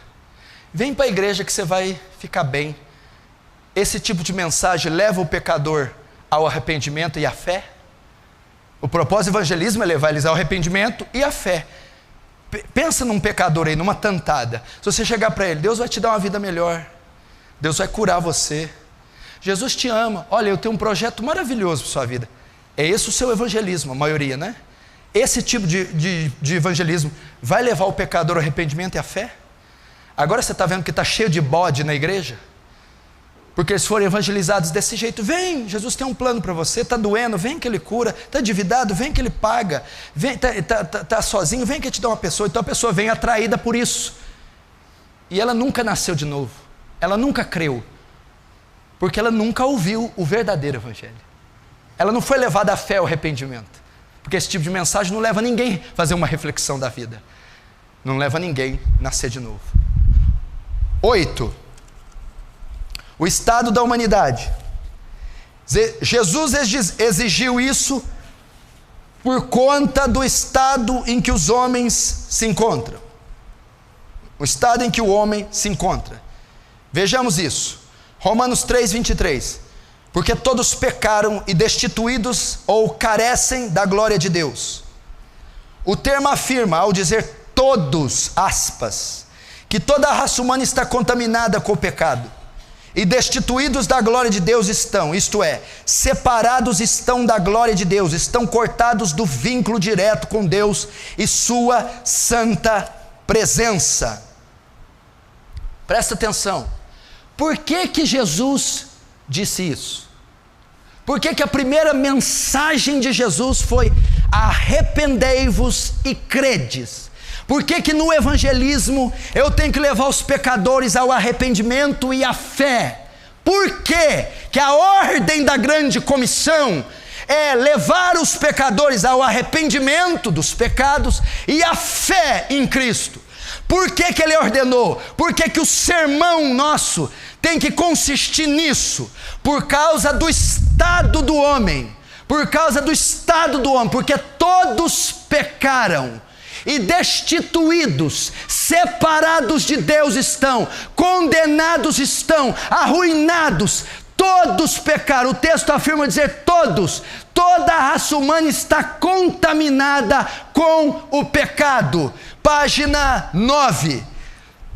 vem para a igreja que você vai ficar bem. Esse tipo de mensagem leva o pecador ao arrependimento e à fé? O propósito do evangelismo é levar eles ao arrependimento e à fé. Pensa num pecador aí, numa tantada. Se você chegar para ele, Deus vai te dar uma vida melhor, Deus vai curar você, Jesus te ama, olha, eu tenho um projeto maravilhoso para a sua vida. É esse o seu evangelismo, a maioria, né? Esse tipo de evangelismo vai levar o pecador ao arrependimento e à fé? Agora você está vendo que está cheio de bode na igreja? Porque eles foram evangelizados desse jeito. Vem, Jesus tem um plano para você. Está doendo, vem que Ele cura. Está endividado, vem que Ele paga. Está sozinho, vem que Ele te dá uma pessoa. Então a pessoa vem atraída por isso. E ela nunca nasceu de novo. Ela nunca creu. Porque ela nunca ouviu o verdadeiro evangelho. Ela não foi levada à fé ao arrependimento. Porque esse tipo de mensagem não leva ninguém a fazer uma reflexão da vida. Não leva ninguém a nascer de novo. 8. O estado da humanidade. Jesus exigiu isso por conta do estado em que os homens se encontram. O estado em que o homem se encontra. Vejamos isso. Romanos 3:23. Porque todos pecaram e destituídos ou carecem da glória de Deus. O termo afirma, ao dizer todos, aspas, que toda a raça humana está contaminada com o pecado. E destituídos da glória de Deus estão, isto é, separados estão da glória de Deus, estão cortados do vínculo direto com Deus e sua santa presença. Presta atenção, por que Jesus disse isso? Por que a primeira mensagem de Jesus foi arrependei-vos e credes? Por que no evangelismo eu tenho que levar os pecadores ao arrependimento e à fé? Por que a ordem da grande comissão é levar os pecadores ao arrependimento dos pecados e à fé em Cristo? Por que Ele ordenou? Por que o sermão nosso tem que consistir nisso? Por causa do estado do homem. Por causa do estado do homem. Porque todos pecaram. E destituídos, separados de Deus estão, condenados estão, arruinados, todos pecaram. O texto afirma dizer todos, toda a raça humana está contaminada com o pecado. Página 9.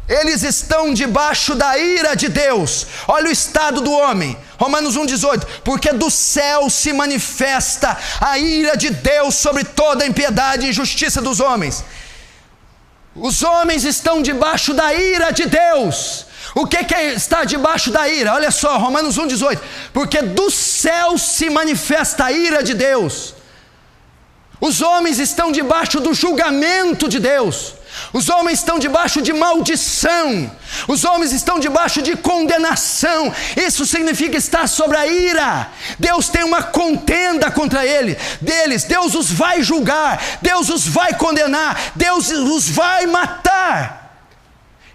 Eles estão debaixo da ira de Deus. Olha o estado do homem. Romanos 1,18. Porque do céu se manifesta a ira de Deus sobre toda a impiedade e injustiça dos homens. Os homens estão debaixo da ira de Deus. O que é estar debaixo da ira? Olha só, Romanos 1,18. Porque do céu se manifesta a ira de Deus. Os homens estão debaixo do julgamento de Deus. Os homens estão debaixo de maldição. Os homens estão debaixo de condenação. Isso significa estar sobre a ira. Deus tem uma contenda contra deles. Deus os vai julgar. Deus os vai condenar. Deus os vai matar.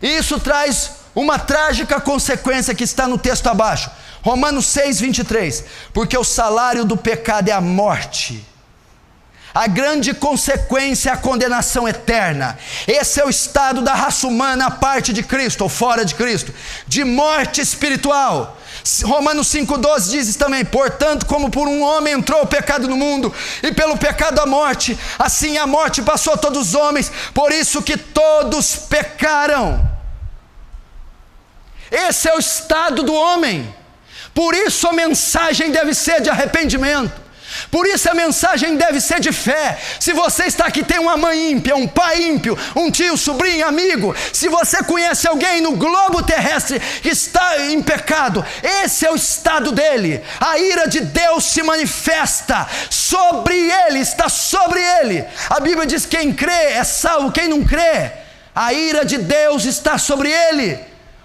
E isso traz uma trágica consequência que está no texto abaixo. Romanos 6:23. Porque o salário do pecado é a morte. A grande consequência é a condenação eterna. Esse é o estado da raça humana à parte de Cristo, ou fora de Cristo, de morte espiritual. Romanos 5,12 diz também: portanto, como por um homem entrou o pecado no mundo, e pelo pecado a morte, assim a morte passou a todos os homens, por isso que todos pecaram. Esse é o estado do homem. Por isso a mensagem deve ser de arrependimento. Por isso a mensagem deve ser de fé. Se você está aqui, tem uma mãe ímpia, um pai ímpio, um tio, sobrinho, amigo, se você conhece alguém no globo terrestre que está em pecado, esse é o estado dele. A ira de Deus se manifesta sobre ele, está sobre ele. A Bíblia diz que quem crê é salvo, quem não crê, a ira de Deus está sobre ele.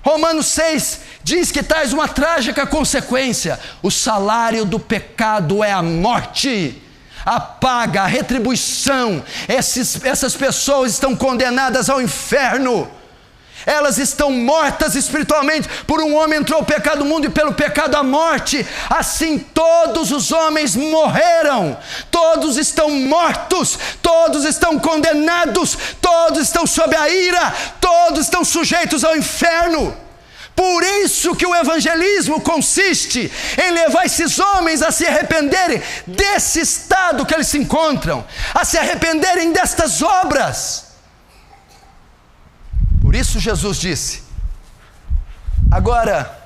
Romanos 6 diz que traz uma trágica consequência. O salário do pecado é a morte. A paga, a retribuição. Essas pessoas estão condenadas ao inferno. Elas estão mortas espiritualmente. Por um homem entrou o pecado no mundo e pelo pecado a morte. Assim todos os homens morreram. Todos estão mortos. Todos estão condenados. Todos estão sob a ira. Todos estão sujeitos ao inferno. Por isso que o evangelismo consiste em levar esses homens a se arrependerem desse estado que eles se encontram, a se arrependerem destas obras. Por isso Jesus disse. Agora,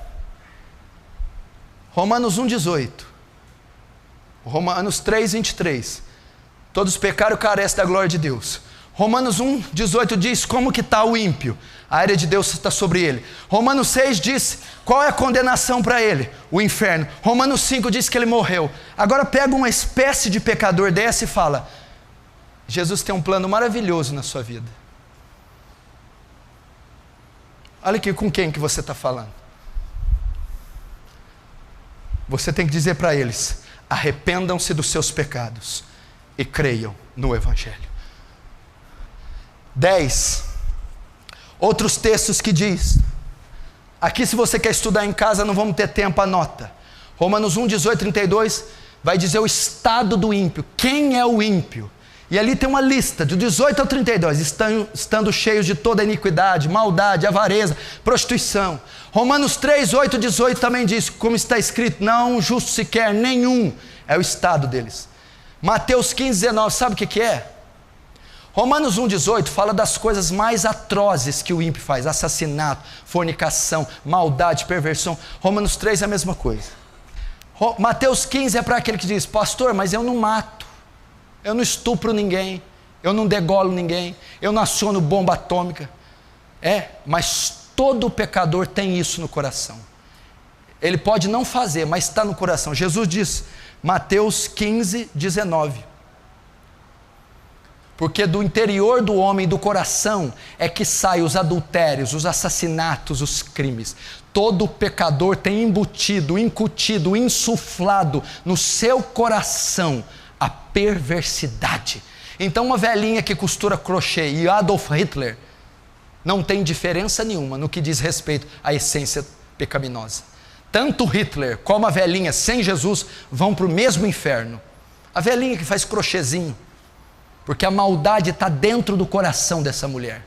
Romanos 1,18, Romanos 3,23, todos pecaram e carecem da glória de Deus. Romanos 1,18 diz como que está o ímpio. A ira de Deus está sobre ele. Romanos 6 diz qual é a condenação para ele? O inferno. Romanos 5 diz que ele morreu. Agora pega uma espécie de pecador dessa e fala: Jesus tem um plano maravilhoso na sua vida. Olha aqui com quem que você está falando. Você tem que dizer para eles: arrependam-se dos seus pecados e creiam no Evangelho. 10. Outros textos que diz, aqui se você quer estudar em casa, não vamos ter tempo, anota. Romanos 1, 18, 32, vai dizer o estado do ímpio. Quem é o ímpio? E ali tem uma lista, de 18 ao 32, estando cheios de toda iniquidade, maldade, avareza, prostituição. Romanos 3, 8, 18 também diz, como está escrito, não justo sequer nenhum, é o estado deles. Mateus 15, 19, sabe o que é? Romanos 1,18 fala das coisas mais atrozes que o ímpio faz: assassinato, fornicação, maldade, perversão. Romanos 3 é a mesma coisa. Mateus 15 é para aquele que diz: pastor, mas eu não mato, eu não estupro ninguém, eu não degolo ninguém, eu não aciono bomba atômica. Mas todo pecador tem isso no coração. Ele pode não fazer, mas está no coração. Jesus diz, Mateus 15, 19, porque do interior do homem, do coração, é que saem os adultérios, os assassinatos, os crimes. Todo pecador tem embutido, incutido, insuflado no seu coração a perversidade. Então uma velhinha que costura crochê e Adolf Hitler não tem diferença nenhuma no que diz respeito à essência pecaminosa. Tanto Hitler como a velhinha sem Jesus vão para o mesmo inferno. A velhinha que faz crochêzinho, porque a maldade está dentro do coração dessa mulher.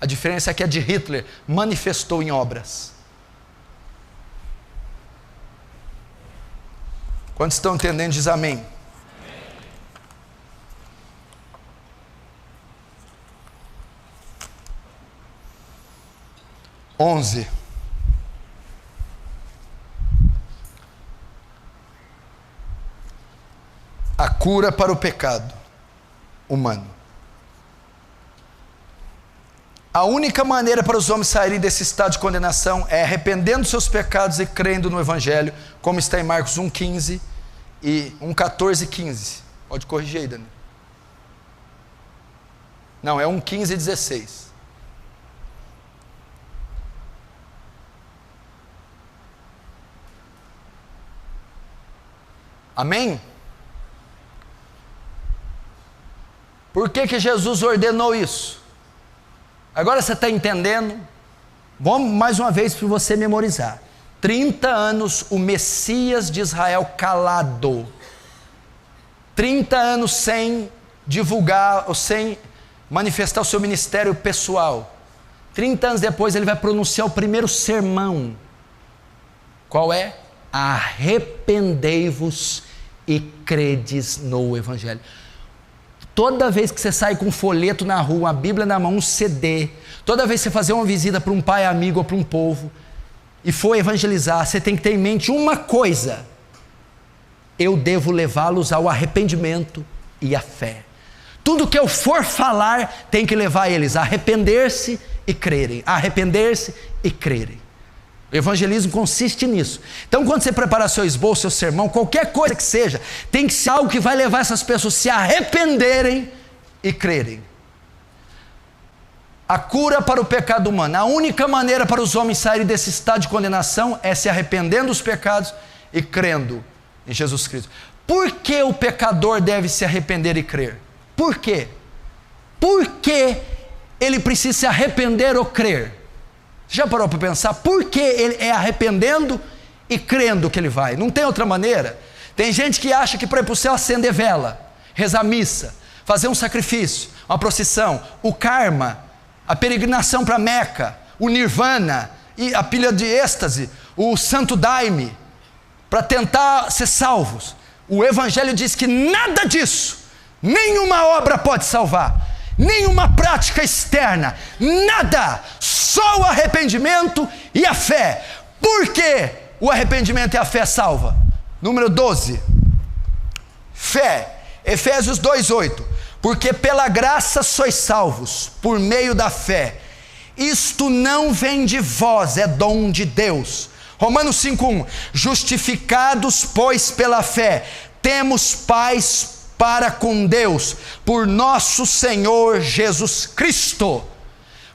A diferença é que a de Hitler manifestou em obras. Quantos estão entendendo, diz amém. Amém. 11. A cura para o pecado humano. A única maneira para os homens saírem desse estado de condenação é arrependendo dos seus pecados e crendo no Evangelho, como está em Marcos 1,15 e 1,14 e 15. Pode corrigir aí, Daniel. Não, é 1,15 e 16. Amém? Por que Jesus ordenou isso? Agora você está entendendo? Vamos mais uma vez para você memorizar. 30 anos o Messias de Israel calado. 30 anos sem divulgar ou sem manifestar o seu ministério pessoal. 30 anos depois ele vai pronunciar o primeiro sermão. Qual é? Arrependei-vos e credes no Evangelho. Toda vez que você sai com um folheto na rua, a Bíblia na mão, um CD, toda vez que você fazer uma visita para um pai amigo ou para um povo e for evangelizar, você tem que ter em mente uma coisa: eu devo levá-los ao arrependimento e à fé. Tudo que eu for falar tem que levar eles a arrepender-se e crerem, a arrepender-se e crerem. O evangelismo consiste nisso. Então, quando você preparar seu esboço, seu sermão, qualquer coisa que seja, tem que ser algo que vai levar essas pessoas a se arrependerem e crerem. A cura para o pecado humano. A única maneira para os homens saírem desse estado de condenação é se arrependendo dos pecados e crendo em Jesus Cristo. Por que o pecador deve se arrepender e crer? Por quê? Por que ele precisa se arrepender ou crer? Já parou para pensar por que ele é arrependendo e crendo que ele vai? Não tem outra maneira. Tem gente que acha que para ir para o céu acender vela, rezar missa, fazer um sacrifício, uma procissão, o karma, a peregrinação para Meca, o nirvana, e a pilha de êxtase, o santo daime, para tentar ser salvos. O evangelho diz que nada disso, nenhuma obra pode salvar, nenhuma prática externa, nada, só o arrependimento e a fé. Por que o arrependimento e a fé salva? Número 12, fé, Efésios 2:8, porque pela graça sois salvos, por meio da fé, isto não vem de vós, é dom de Deus. Romanos 5:1, justificados pois pela fé, temos paz para com Deus, por nosso Senhor Jesus Cristo.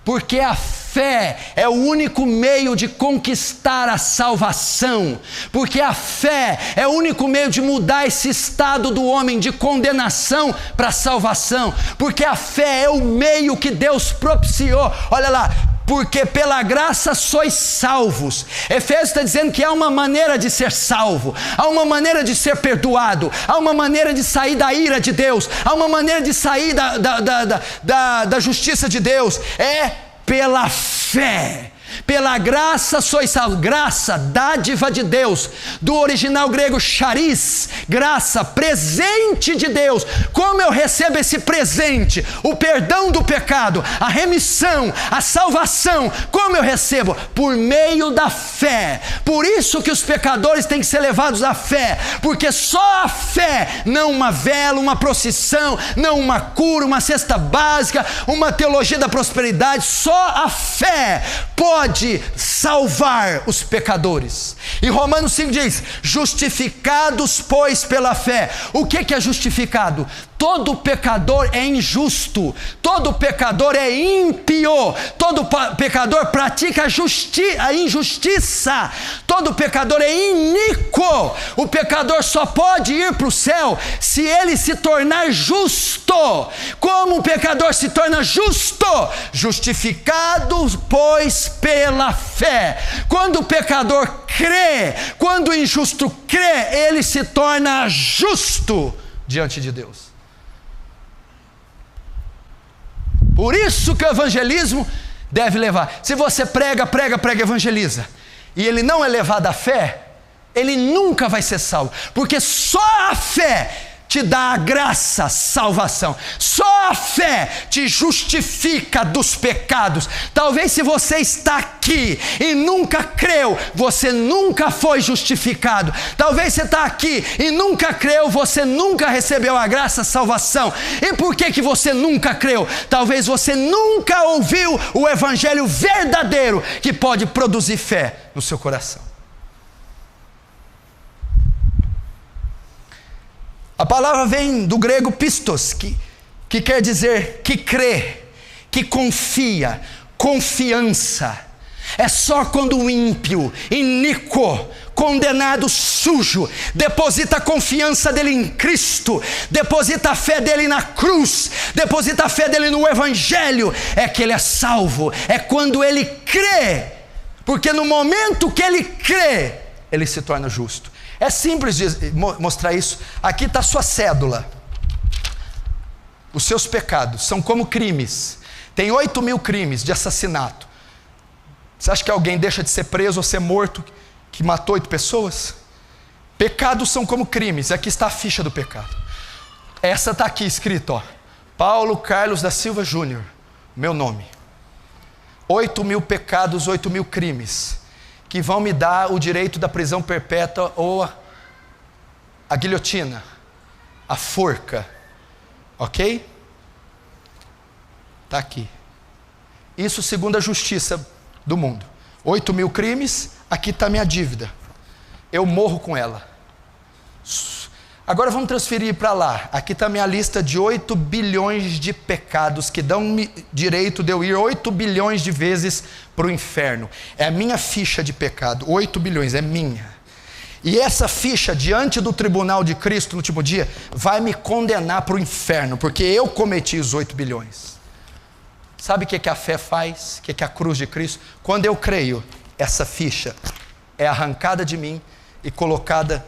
Porque a fé é o único meio de conquistar a salvação, porque a fé é o único meio de mudar esse estado do homem de condenação para salvação, porque a fé é o meio que Deus propiciou. Olha lá, porque pela graça sois salvos. Efésios está dizendo que há uma maneira de ser salvo, há uma maneira de ser perdoado, há uma maneira de sair da ira de Deus, há uma maneira de sair da justiça de Deus, é pela fé. Pela graça sois salvos. Graça, dádiva de Deus, do original grego charis, graça, presente de Deus. Como eu recebo esse presente? O perdão do pecado, a remissão, a salvação. Como eu recebo? Por meio da fé. Por isso que os pecadores têm que ser levados à fé, porque só a fé, não uma vela, uma procissão, não uma cura, uma cesta básica, uma teologia da prosperidade, só a fé pode salvar os pecadores. E Romanos 5 diz, justificados pois pela fé. O que é justificado? Todo pecador é injusto, todo pecador é ímpio, todo pecador pratica a injustiça, todo pecador é iníquo. O pecador só pode ir para o céu se ele se tornar justo. Como o pecador se torna justo? Justificado, pois, pela fé. Quando o pecador crê, quando o injusto crê, ele se torna justo diante de Deus. Por isso que o evangelismo deve levar. Se você prega, evangeliza, e ele não é levado à fé, ele nunca vai ser salvo, porque só a fé te dá a graça, salvação. Só a fé te justifica dos pecados. Talvez se você está aqui e nunca creu, você nunca foi justificado. Talvez você está aqui e nunca creu, você nunca recebeu a graça, a salvação. E por que você nunca creu? Talvez você nunca ouviu o evangelho verdadeiro que pode produzir fé no seu coração. A palavra vem do grego pistos, que quer dizer que crê, que confia, confiança. É só quando o ímpio, iníquo, condenado, sujo, deposita a confiança dele em Cristo, deposita a fé dele na cruz, deposita a fé dele no evangelho, é que ele é salvo. É quando ele crê, porque no momento que ele crê, ele se torna justo. É simples de mostrar isso. Aqui está a sua cédula. Os seus pecados são como crimes. Tem 8.000 crimes de assassinato. Você acha que alguém deixa de ser preso ou ser morto que matou 8 pessoas? Pecados são como crimes. Aqui está a ficha do pecado. Essa está aqui escrito, ó. Paulo Carlos da Silva Júnior, meu nome. 8.000 pecados, 8.000 crimes, que vão me dar o direito da prisão perpétua ou a guilhotina, a forca, ok? Está aqui. Isso segundo a justiça do mundo. 8.000 crimes, aqui está minha dívida. Eu morro com ela. Agora vamos transferir para lá. Aqui está minha lista de 8 bilhões de pecados que dão-me direito de eu ir 8 bilhões de vezes para o inferno. É a minha ficha de pecado. 8 bilhões, é minha. E essa ficha, diante do tribunal de Cristo no último dia, vai me condenar para o inferno, porque eu cometi os 8 bilhões. Sabe o que a fé faz? O que a cruz de Cristo? Quando eu creio, essa ficha é arrancada de mim e colocada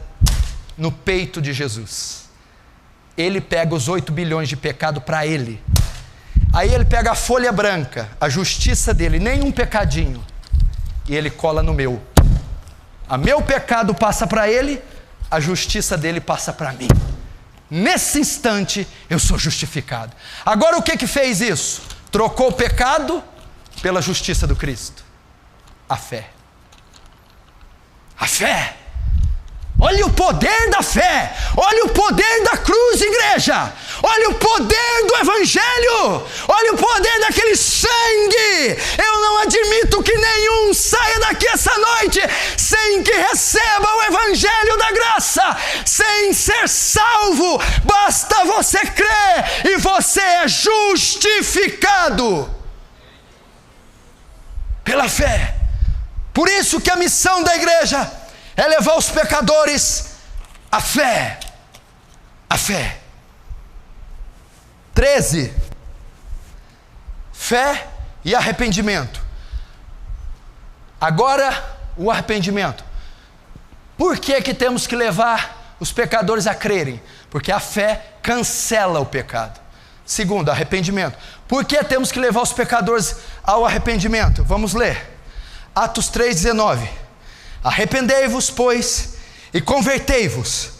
no peito de Jesus. Ele pega os 8 bilhões de pecado para ele. Aí ele pega a folha branca, a justiça dele, nenhum pecadinho, e ele cola no meu. A meu pecado passa para ele, a justiça dele passa para mim. Nesse instante eu sou justificado. Agora o que fez isso? Trocou o pecado pela justiça do Cristo. A fé. A fé. Olha o poder da fé. Olha o poder da cruz, igreja. Olha o poder do evangelho. Olha o poder daquele sangue. Eu não admito que nenhum saia daqui essa noite sem que receba o evangelho da graça, sem ser salvo. Basta você crer e você é justificado pela fé. Por isso que a missão da igreja é levar os pecadores à fé. A fé. 13. Fé e arrependimento. Agora, o arrependimento. Por que temos que levar os pecadores a crerem? Porque a fé cancela o pecado. Segundo, arrependimento. Por que temos que levar os pecadores ao arrependimento? Vamos ler. Atos 3,19. Arrependei-vos, pois, e convertei-vos.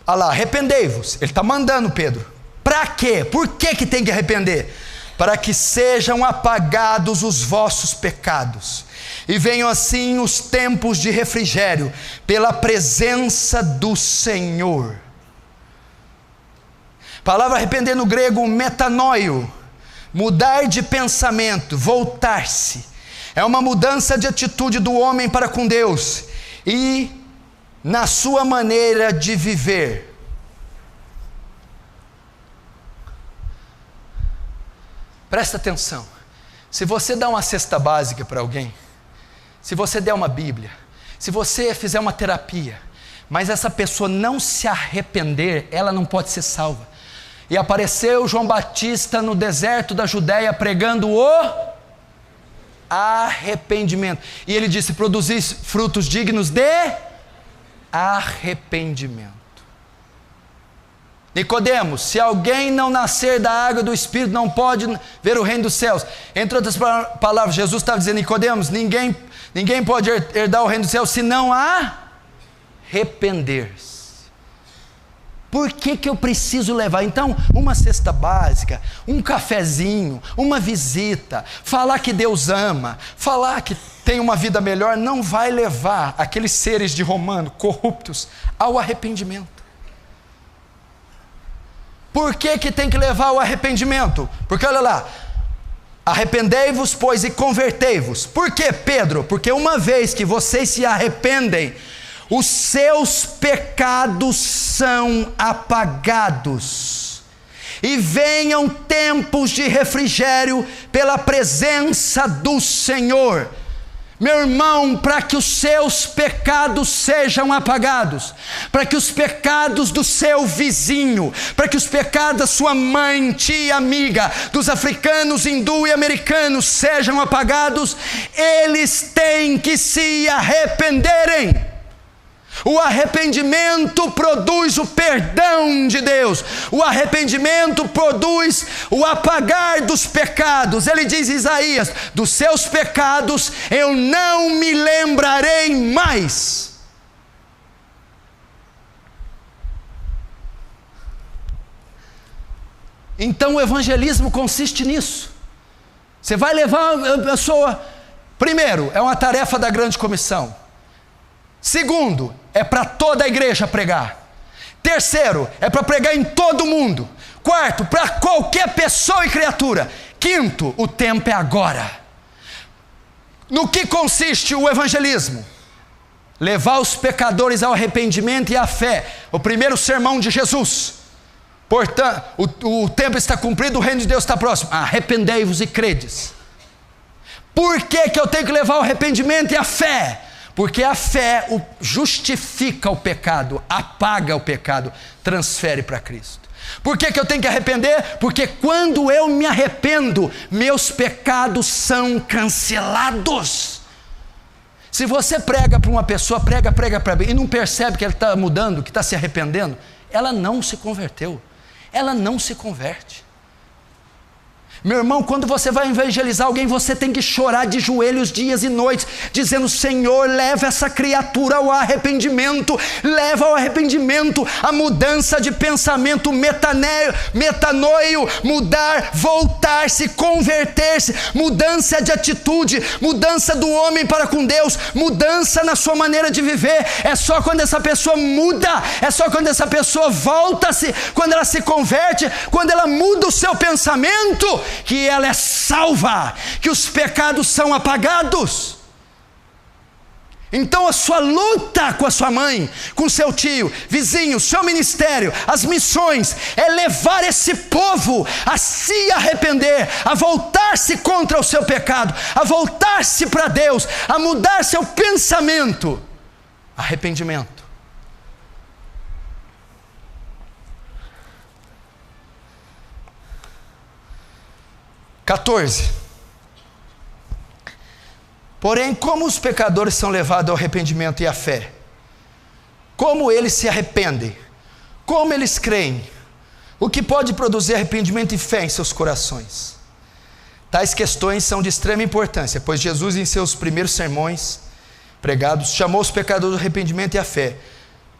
Olha lá, arrependei-vos. Ele está mandando, Pedro. Para quê? Por que tem que arrepender? Para que sejam apagados os vossos pecados, e venham assim os tempos de refrigério, pela presença do Senhor. Palavra arrepender no grego, metanoio. Mudar de pensamento, voltar-se. É uma mudança de atitude do homem para com Deus e na sua maneira de viver. Presta atenção. Se você dá uma cesta básica para alguém, se você der uma Bíblia, se você fizer uma terapia, mas essa pessoa não se arrepender, ela não pode ser salva. E apareceu João Batista no deserto da Judéia pregando o arrependimento. E ele disse: produzis frutos dignos de arrependimento. Nicodemos, se alguém não nascer da água e do Espírito, não pode ver o reino dos céus. Entre outras palavras, Jesus estava dizendo: Nicodemos, ninguém pode herdar o reino dos céus se não arrepender-se. Por que eu preciso levar? Então, uma cesta básica, um cafezinho, uma visita, falar que Deus ama, falar que tem uma vida melhor, não vai levar aqueles seres de Romano, corruptos, ao arrependimento. Por que tem que levar ao arrependimento? Porque olha lá, arrependei-vos, pois, e convertei-vos. Por que, Pedro? Porque uma vez que vocês se arrependem, os seus pecados são apagados, e venham tempos de refrigério pela presença do Senhor. Meu irmão, para que os seus pecados sejam apagados, para que os pecados do seu vizinho, para que os pecados da sua mãe, tia, amiga, dos africanos, hindu e americanos sejam apagados, eles têm que se arrependerem. O arrependimento produz o perdão de Deus. O arrependimento produz o apagar dos pecados. Ele diz, Isaías: dos seus pecados eu não me lembrarei mais. Então o evangelismo consiste nisso. Você vai levar a pessoa. Primeiro, é uma tarefa da grande comissão. Segundo, é para toda a igreja pregar. Terceiro, é para pregar em todo mundo. Quarto, para qualquer pessoa e criatura. Quinto, o tempo é agora. No que consiste o evangelismo? Levar os pecadores ao arrependimento e à fé. O primeiro sermão de Jesus. Portanto, o tempo está cumprido, o reino de Deus está próximo. Arrependei-vos e credes. Por que eu tenho que levar o arrependimento e a fé? Porque a fé justifica o pecado, apaga o pecado, transfere para Cristo. Por que eu tenho que arrepender? Porque quando eu me arrependo, meus pecados são cancelados. Se você prega para uma pessoa, prega para mim, e não percebe que ele está mudando, que está se arrependendo, ela não se converteu, ela não se converte. Meu irmão, quando você vai evangelizar alguém, você tem que chorar de joelhos dias e noites, dizendo: Senhor, leva essa criatura ao arrependimento, leva ao arrependimento, a mudança de pensamento, metanoio, mudar, voltar-se, converter-se, mudança de atitude, mudança do homem para com Deus, mudança na sua maneira de viver. É só quando essa pessoa muda, é só quando essa pessoa volta-se, quando ela se converte, quando ela muda o seu pensamento, que ela é salva, que os pecados são apagados. Então a sua luta com a sua mãe, com seu tio, vizinho, seu ministério, as missões, é levar esse povo a se arrepender, a voltar-se contra o seu pecado, a voltar-se para Deus, a mudar seu pensamento. Arrependimento. (14) Porém, como os pecadores são levados ao arrependimento e à fé? Como eles se arrependem? Como eles creem? O que pode produzir arrependimento e fé em seus corações? Tais questões são de extrema importância, pois Jesus, em seus primeiros sermões pregados, chamou os pecadores ao arrependimento e à fé,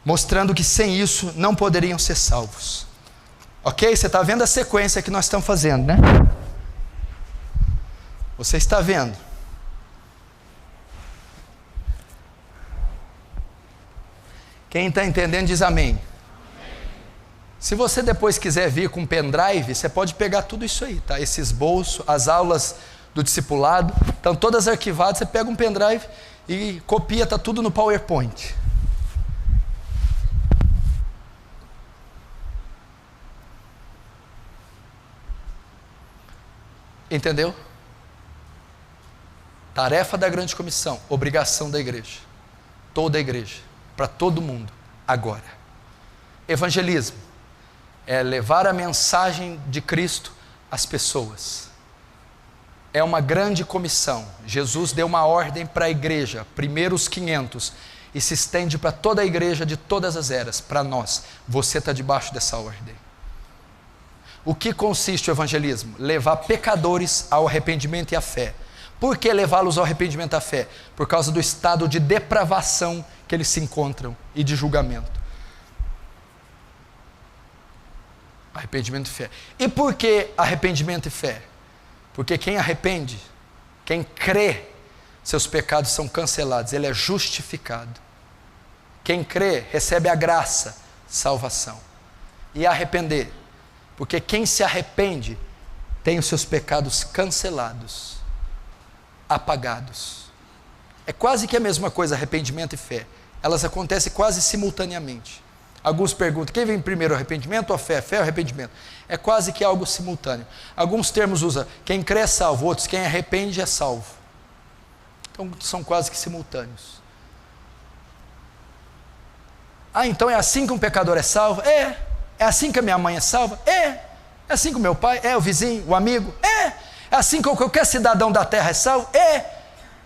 mostrando que sem isso não poderiam ser salvos. Ok? Você está vendo a sequência que nós estamos fazendo, né? Você está vendo? Quem está entendendo diz amém. Amém. Se você depois quiser vir com um pendrive, você pode pegar tudo isso aí, tá? Esse esboço, as aulas do discipulado, estão todas arquivadas. Você pega um pendrive e copia, está tudo no PowerPoint. Entendeu? Tarefa da grande comissão, obrigação da igreja, toda a igreja, para todo mundo, agora. Evangelismo é levar a mensagem de Cristo às pessoas. É uma grande comissão. Jesus deu uma ordem para a igreja, primeiro os 500, e se estende para toda a igreja de todas as eras, para nós. Você está debaixo dessa ordem. O que consiste o evangelismo? Levar pecadores ao arrependimento e à fé. Por que levá-los ao arrependimento e à fé? Por causa do estado de depravação que eles se encontram e de julgamento. Arrependimento e fé. E por que arrependimento e fé? Porque quem arrepende, quem crê, seus pecados são cancelados, ele é justificado. Quem crê, recebe a graça, salvação. E arrepender, porque quem se arrepende, tem os seus pecados cancelados, apagados. É quase que a mesma coisa, arrependimento e fé. Elas acontecem quase simultaneamente. Alguns perguntam, quem vem primeiro, arrependimento ou a fé? Fé ou arrependimento? É quase que algo simultâneo. Alguns termos usam, quem crê é salvo, outros, quem arrepende é salvo. Então são quase que simultâneos. Ah, então é assim que um pecador é salvo? É. É assim que a minha mãe é salva? É. É assim que o meu pai? É. O vizinho? O amigo? É. É assim que qualquer cidadão da terra é salvo? É.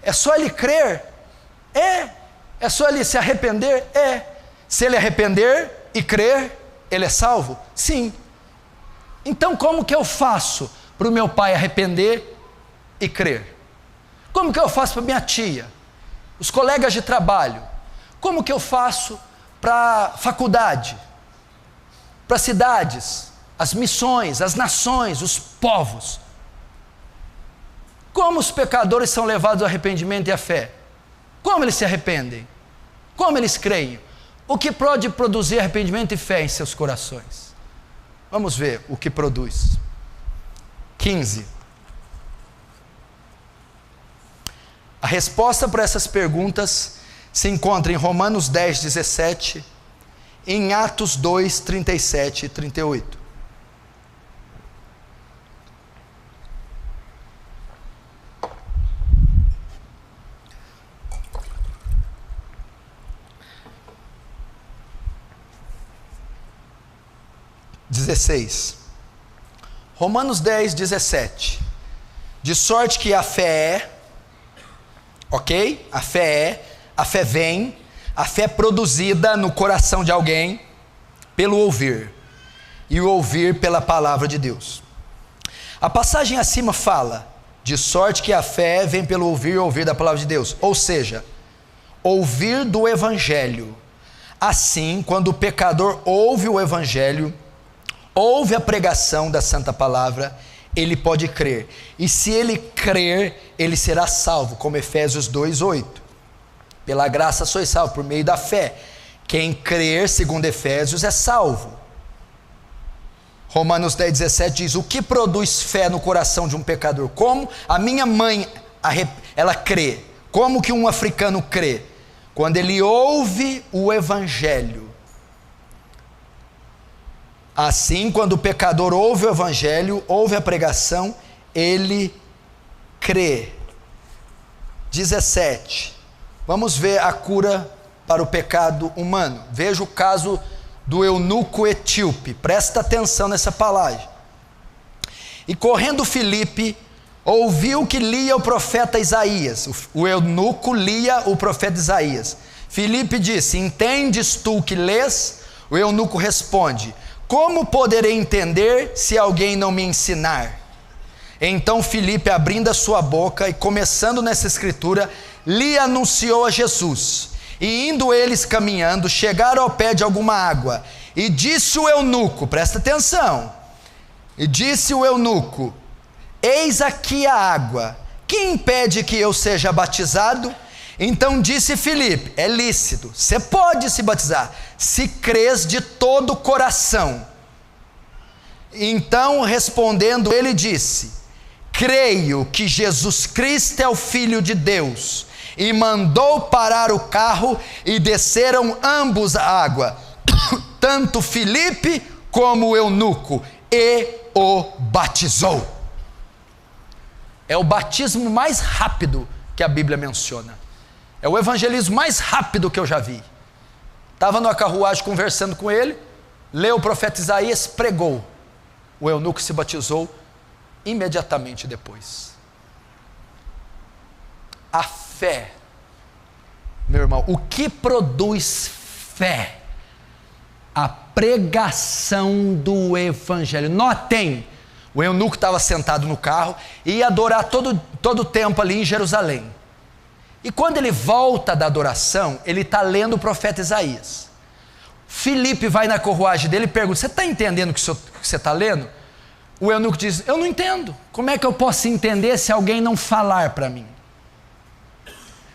É só ele crer? É. É só ele se arrepender? É. Se ele arrepender e crer, ele é salvo? Sim. Então como que eu faço para o meu pai arrepender e crer? Como que eu faço para minha tia? Os colegas de trabalho? Como que eu faço para a faculdade? Para as cidades? As missões, as nações, os povos? Como os pecadores são levados ao arrependimento e à fé? Como eles se arrependem? Como eles creem? O que pode produzir arrependimento e fé em seus corações? Vamos ver o que produz. 15. A resposta para essas perguntas se encontra em Romanos 10, 17, e em Atos 2, 37 e 38. 16. Romanos 10, 17. De sorte que a fé ok? A fé vem, a fé é produzida no coração de alguém pelo ouvir, e o ouvir pela palavra de Deus. A passagem acima fala, de sorte que a fé vem pelo ouvir e ouvir da palavra de Deus, ou seja, ouvir do evangelho. Assim, quando o pecador ouve o evangelho, ouve a pregação da santa palavra, ele pode crer, e se ele crer, ele será salvo, como Efésios 2:8. Pela graça sois salvos por meio da fé. Quem crer, segundo Efésios, é salvo. Romanos 10:17 diz: o que produz fé no coração de um pecador? Como a minha mãe, ela crê. Como que um africano crê? Quando ele ouve o evangelho. Assim, quando o pecador ouve o evangelho, ouve a pregação, ele crê. 17. Vamos ver a cura para o pecado humano. Veja o caso do eunuco etíope. Presta atenção nessa palavra. E correndo Filipe, ouviu que lia o profeta Isaías. O eunuco lia o profeta Isaías. Filipe disse: entendes tu o que lês? O eunuco responde: como poderei entender se alguém não me ensinar? Então Filipe, abrindo a sua boca e começando nessa escritura, lhe anunciou a Jesus. E indo eles caminhando, chegaram ao pé de alguma água. E disse o eunuco, presta atenção. E disse o eunuco: eis aqui a água, que impede que eu seja batizado? Então disse Filipe: é lícito, você pode se batizar, se crês de todo o coração. Então respondendo ele disse: creio que Jesus Cristo é o Filho de Deus. E mandou parar o carro e desceram ambos a água, tanto Filipe como o eunuco, e o batizou. É o batismo mais rápido que a Bíblia menciona. É o evangelismo mais rápido que eu já vi. Estava numa carruagem conversando com ele, leu o profeta Isaías, pregou. O eunuco se batizou imediatamente depois. A fé, meu irmão, o que produz fé? A pregação do evangelho. Notem, o eunuco estava sentado no carro e ia adorar todo o tempo ali em Jerusalém. E quando ele volta da adoração, ele está lendo o profeta Isaías. Filipe vai na carruagem dele e pergunta: você está entendendo o que você está lendo? O eunuco diz: eu não entendo. Como é que eu posso entender se alguém não falar para mim?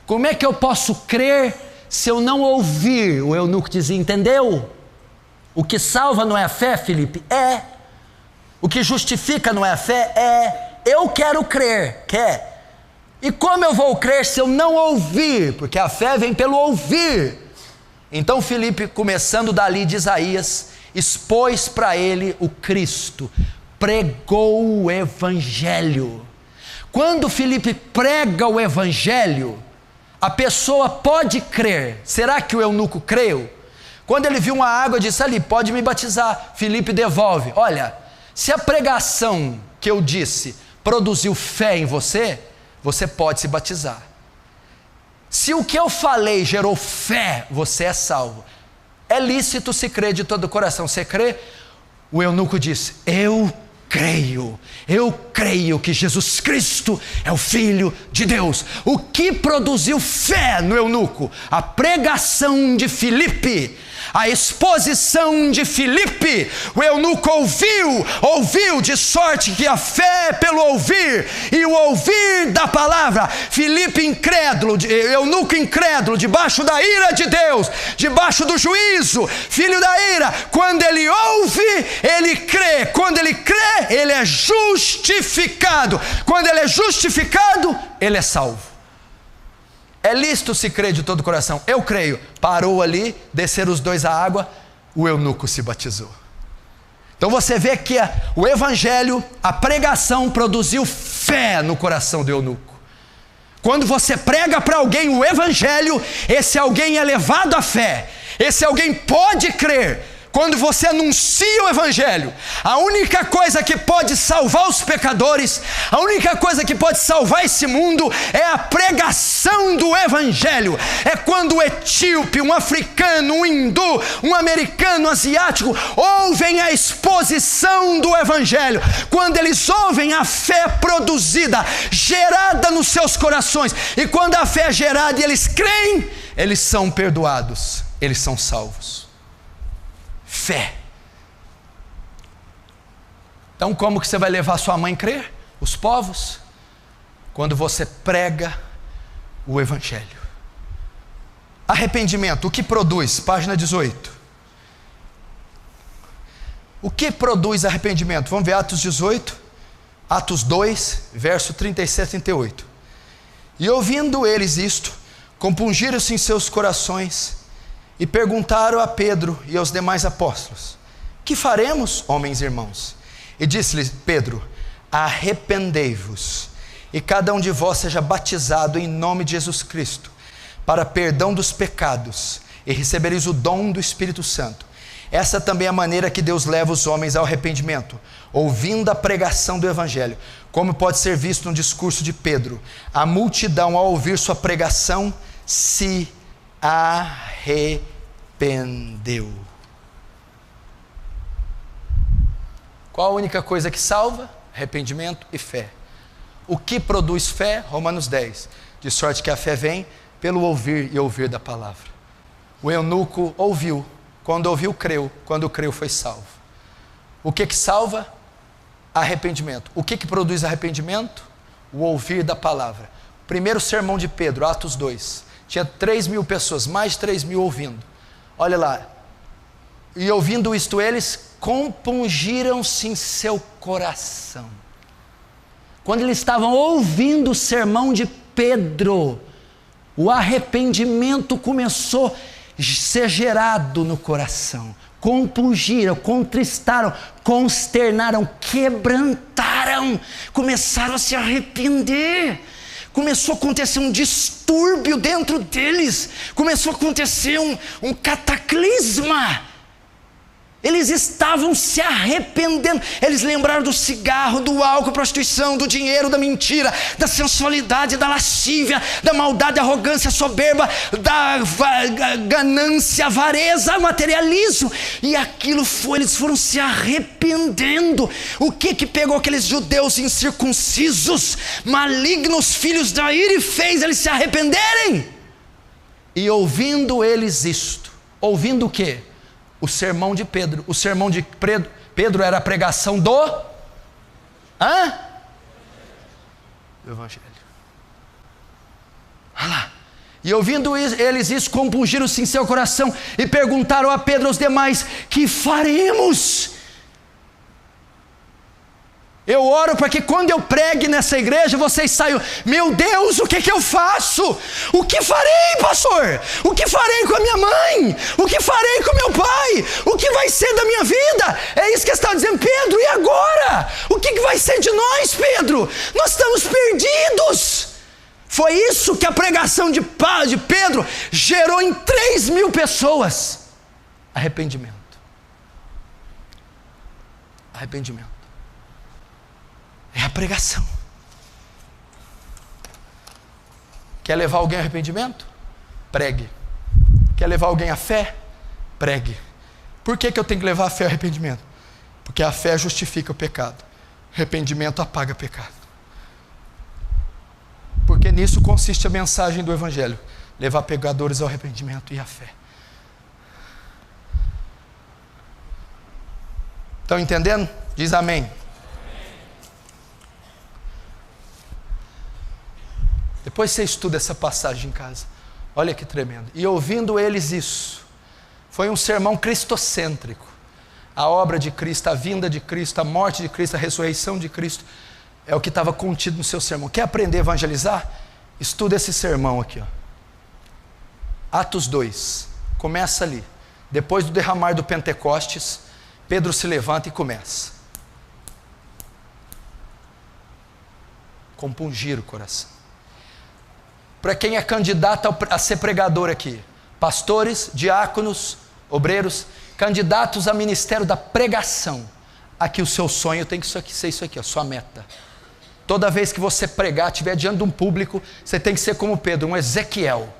Como é que eu posso crer se eu não ouvir? O eunuco diz: entendeu? O que salva não é a fé, Filipe? É. O que justifica não é a fé? É. Eu quero crer. Quer? E como eu vou crer se eu não ouvir? Porque a fé vem pelo ouvir. Então Filipe, começando dali de Isaías, expôs para ele o Cristo, pregou o evangelho. Quando Filipe prega o evangelho, a pessoa pode crer. Será que o eunuco creu? Quando ele viu uma água, disse ali: pode me batizar. Filipe devolve: olha, se a pregação que eu disse produziu fé em você, você pode se batizar. Se o que eu falei gerou fé, você é salvo. É lícito se crer de todo o coração. Você crê? O eunuco disse: eu creio que Jesus Cristo é o Filho de Deus. O que produziu fé no eunuco? A pregação de Filipe, a exposição de Filipe. O eunuco ouviu, de sorte que a fé é pelo ouvir, e o ouvir da palavra. Filipe incrédulo, eunuco incrédulo, debaixo da ira de Deus, debaixo do juízo, filho da ira. Quando ele ouve, ele crê. Quando ele crê, ele é justificado. Quando ele é justificado, ele é salvo. É lícito se crer de todo o coração. Eu creio. Parou ali, desceram os dois à água, o eunuco se batizou. Então você vê que o evangelho, a pregação produziu fé no coração do eunuco. Quando você prega para alguém o evangelho, esse alguém é levado à fé. Esse alguém pode crer. quando você anuncia o Evangelho, a única coisa que pode salvar os pecadores, a única coisa que pode salvar esse mundo é a pregação do Evangelho. É quando o etíope, um africano, um hindu, um americano, um asiático ouvem a exposição do Evangelho, quando eles ouvem a fé produzida, gerada nos seus corações, e quando a fé é gerada e eles creem, eles são perdoados, eles são salvos. Fé. Então como que você vai levar sua mãe a crer? Os povos? Quando você prega o Evangelho. Arrependimento, o que produz? Página 18. O que produz arrependimento? Vamos ver Atos 18, Atos 2, verso 37 e 38. E ouvindo eles isto, compungiram-se em seus corações e perguntaram a Pedro e aos demais apóstolos: que faremos, homens e irmãos? E disse-lhes Pedro: arrependei-vos, e cada um de vós seja batizado em nome de Jesus Cristo, para perdão dos pecados, e recebereis o dom do Espírito Santo. Essa também é a maneira que Deus leva os homens ao arrependimento, ouvindo a pregação do Evangelho, como pode ser visto no discurso de Pedro. A multidão, ao ouvir sua pregação, se arrependeu. Qual a única coisa que salva? Arrependimento e fé. O que produz fé? Romanos 10. De sorte que a fé vem pelo ouvir e ouvir da palavra. O eunuco ouviu, quando ouviu creu, quando creu foi salvo. O que salva? Arrependimento. O que produz arrependimento? O ouvir da palavra. Primeiro sermão de Pedro, Atos 2. Tinha 3.000 pessoas, mais de 3.000 ouvindo. Olha lá. E ouvindo isto, eles compungiram-se em seu coração. Quando eles estavam ouvindo o sermão de Pedro, o arrependimento começou a ser gerado no coração. Compungiram, contristaram, consternaram, quebrantaram, começaram a se arrepender. Começou a acontecer um distúrbio dentro deles, começou a acontecer um cataclisma. Eles estavam se arrependendo. Eles lembraram do cigarro, do álcool, da prostituição, do dinheiro, da mentira, da sensualidade, da lascívia, da maldade, da arrogância, soberba, da ganância, avareza, materialismo. E aquilo foi, eles foram se arrependendo. O que pegou aqueles judeus incircuncisos, malignos, filhos da ira, e fez eles se arrependerem? E ouvindo eles isto, ouvindo o quê? O sermão de Pedro. O sermão de Pedro era a pregação do Evangelho. Olha lá. E ouvindo eles isso, compungiram-se em seu coração e perguntaram a Pedro e aos demais: que faremos? Eu oro para que quando eu pregue nessa igreja, vocês saiam: meu Deus, o que eu faço? O que farei, pastor? O que farei com a minha mãe? O que farei com meu pai? O que vai ser da minha vida? É isso que está dizendo Pedro. E agora? O que vai ser de nós, Pedro? Nós estamos perdidos. Foi isso que a pregação de Pedro gerou em 3.000 pessoas. Arrependimento. Arrependimento. É a pregação. Quer levar alguém ao arrependimento? Pregue. Quer levar alguém à fé? Pregue. Por que eu tenho que levar a fé ao arrependimento? Porque a fé justifica o pecado. Arrependimento apaga pecado. Porque nisso consiste a mensagem do Evangelho: levar pecadores ao arrependimento e à fé. Estão entendendo? Diz amém. Depois você estuda essa passagem em casa. Olha que tremendo. E ouvindo eles isso, foi um sermão cristocêntrico. A obra de Cristo, a vinda de Cristo, a morte de Cristo, a ressurreição de Cristo, é o que estava contido no seu sermão. Quer aprender a evangelizar? Estuda esse sermão aqui, ó. Atos 2, começa ali. Depois do derramar do Pentecostes, Pedro se levanta e começa. Compungir o coração. Para quem é candidato a ser pregador aqui: pastores, diáconos, obreiros, candidatos a ministério da pregação, aqui o seu sonho tem que ser isso aqui, a sua meta. Toda vez que você pregar, estiver diante de um público, você tem que ser como Pedro, um Ezequiel,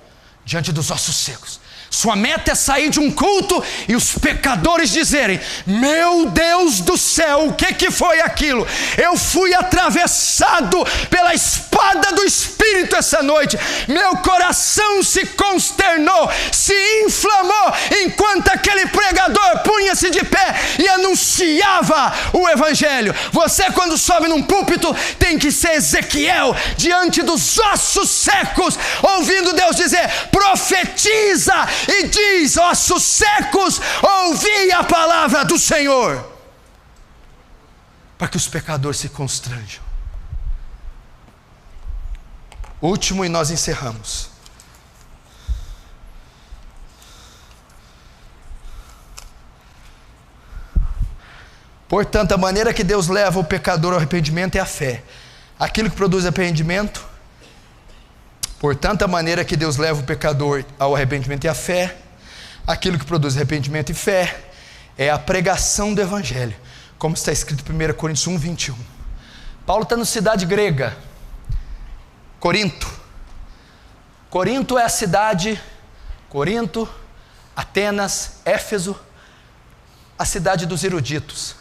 diante dos ossos secos. Sua meta é sair de um culto e os pecadores dizerem: meu Deus do céu, o que foi aquilo? Eu fui atravessado pela espada do Espírito essa noite. Meu coração se consternou, se inflamou, enquanto aquele pregador punha-se de pé e anunciava o Evangelho. Você, quando sobe num púlpito, tem que ser Ezequiel, diante dos ossos secos, ouvindo Deus dizer: profetiza e diz, ossos secos, ouvi a palavra do Senhor, para que os pecadores se constranjam. Último, e nós encerramos. Portanto, a maneira que Deus leva o pecador ao arrependimento é a fé. Aquilo que produz arrependimento. Portanto, a maneira que Deus leva o pecador ao arrependimento e a fé, aquilo que produz arrependimento e fé, é a pregação do Evangelho, como está escrito em 1 Coríntios 1, 21. Paulo está na cidade grega, Corinto. Corinto é a cidade, Corinto, Atenas, Éfeso, a cidade dos eruditos,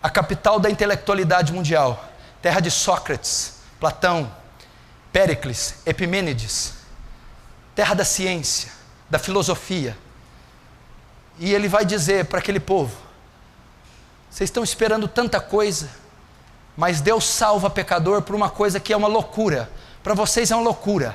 a capital da intelectualidade mundial, terra de Sócrates, Platão, Péricles, Epimênides, terra da ciência, da filosofia. E ele vai dizer para aquele povo: vocês estão esperando tanta coisa, mas Deus salva pecador por uma coisa que é uma loucura. Para vocês é uma loucura,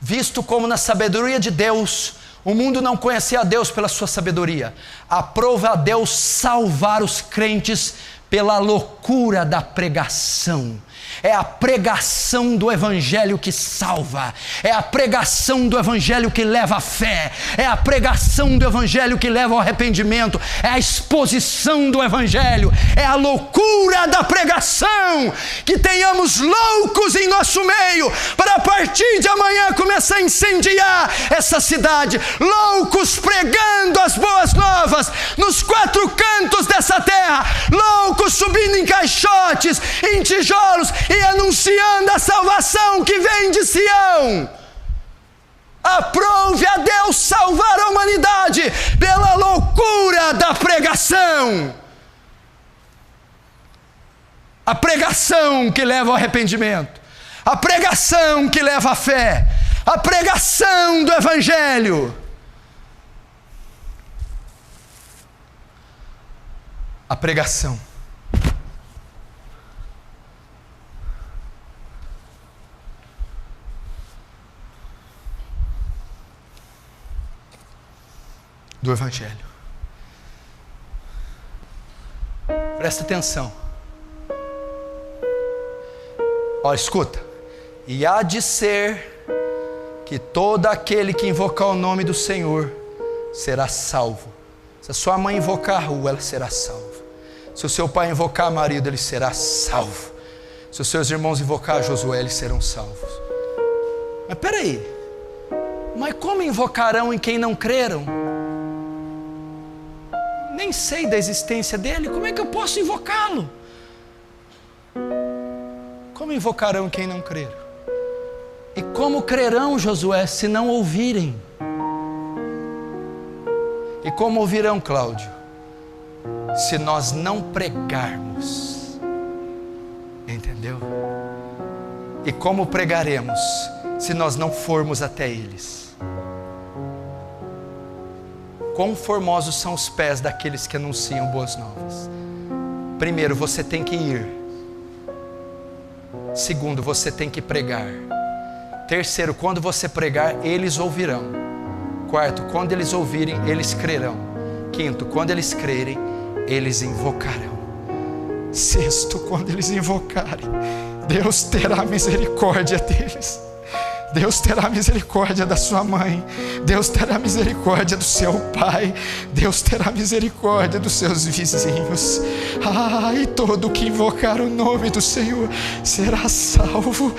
visto como na sabedoria de Deus, o mundo não conhecia a Deus pela sua sabedoria. Aprova a Deus salvar os crentes pela loucura da pregação. É a pregação do Evangelho que salva, é a pregação do Evangelho que leva à fé, é a pregação do Evangelho que leva ao arrependimento, é a exposição do Evangelho, é a loucura da pregação. Que tenhamos loucos em nosso meio, para a partir de amanhã começar a incendiar essa cidade, loucos pregando as boas novas nos 4 cantos dessa terra, loucos subindo em caixotes, em tijolos, e anunciando a salvação que vem de Sião. Aprove a Deus salvar a humanidade pela loucura da pregação. A pregação que leva ao arrependimento, a pregação que leva à fé, a pregação do Evangelho. A pregação. Do Evangelho. Presta atenção. Olha, escuta. E há de ser que todo aquele que invocar o nome do Senhor será salvo. Se a sua mãe invocar a rua, ela será salva. Se o seu pai invocar marido, ele será salvo. Se os seus irmãos invocar Josué, eles serão salvos. Mas peraí, mas como invocarão em quem não creram? Nem sei da existência dele, como é que eu posso invocá-lo? Como invocarão quem não crer? E como crerão, Josué, se não ouvirem? E como ouvirão, Cláudio, se nós não pregarmos? Entendeu? E como pregaremos se nós não formos até eles? Quão formosos são os pés daqueles que anunciam boas novas. Primeiro, você tem que ir. Segundo, você tem que pregar. Terceiro, quando você pregar, eles ouvirão. Quarto, quando eles ouvirem, eles crerão. Quinto, quando eles crerem, eles invocarão. Sexto, quando eles invocarem, Deus terá misericórdia deles. Deus terá misericórdia da sua mãe, Deus terá misericórdia do seu pai, Deus terá misericórdia dos seus vizinhos. E todo que invocar o nome do Senhor será salvo.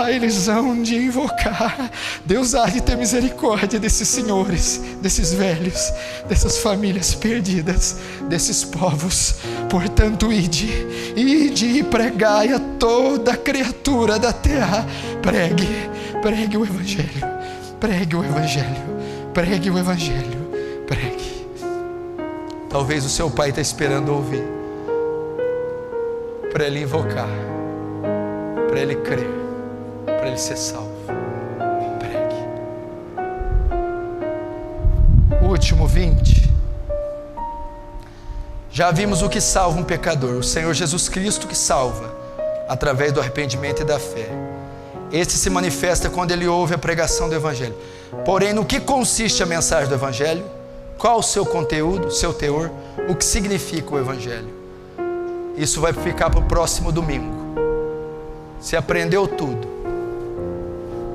Eles hão de invocar. Deus há de ter misericórdia desses senhores, desses velhos, dessas famílias perdidas, desses povos. Portanto, ide e pregai a toda criatura da terra. Pregue o Evangelho, pregue o Evangelho, pregue o Evangelho, pregue. Talvez o seu pai está esperando ouvir, para ele invocar, para ele crer, para ele ser salvo. Pregue. O último 20. Já vimos o que salva um pecador, o Senhor Jesus Cristo que salva, através do arrependimento e da fé. Este se manifesta quando ele ouve a pregação do Evangelho. Porém, no que consiste a mensagem do Evangelho? Qual o seu conteúdo, seu teor? O que significa o Evangelho? Isso vai ficar para o próximo domingo. Você aprendeu tudo.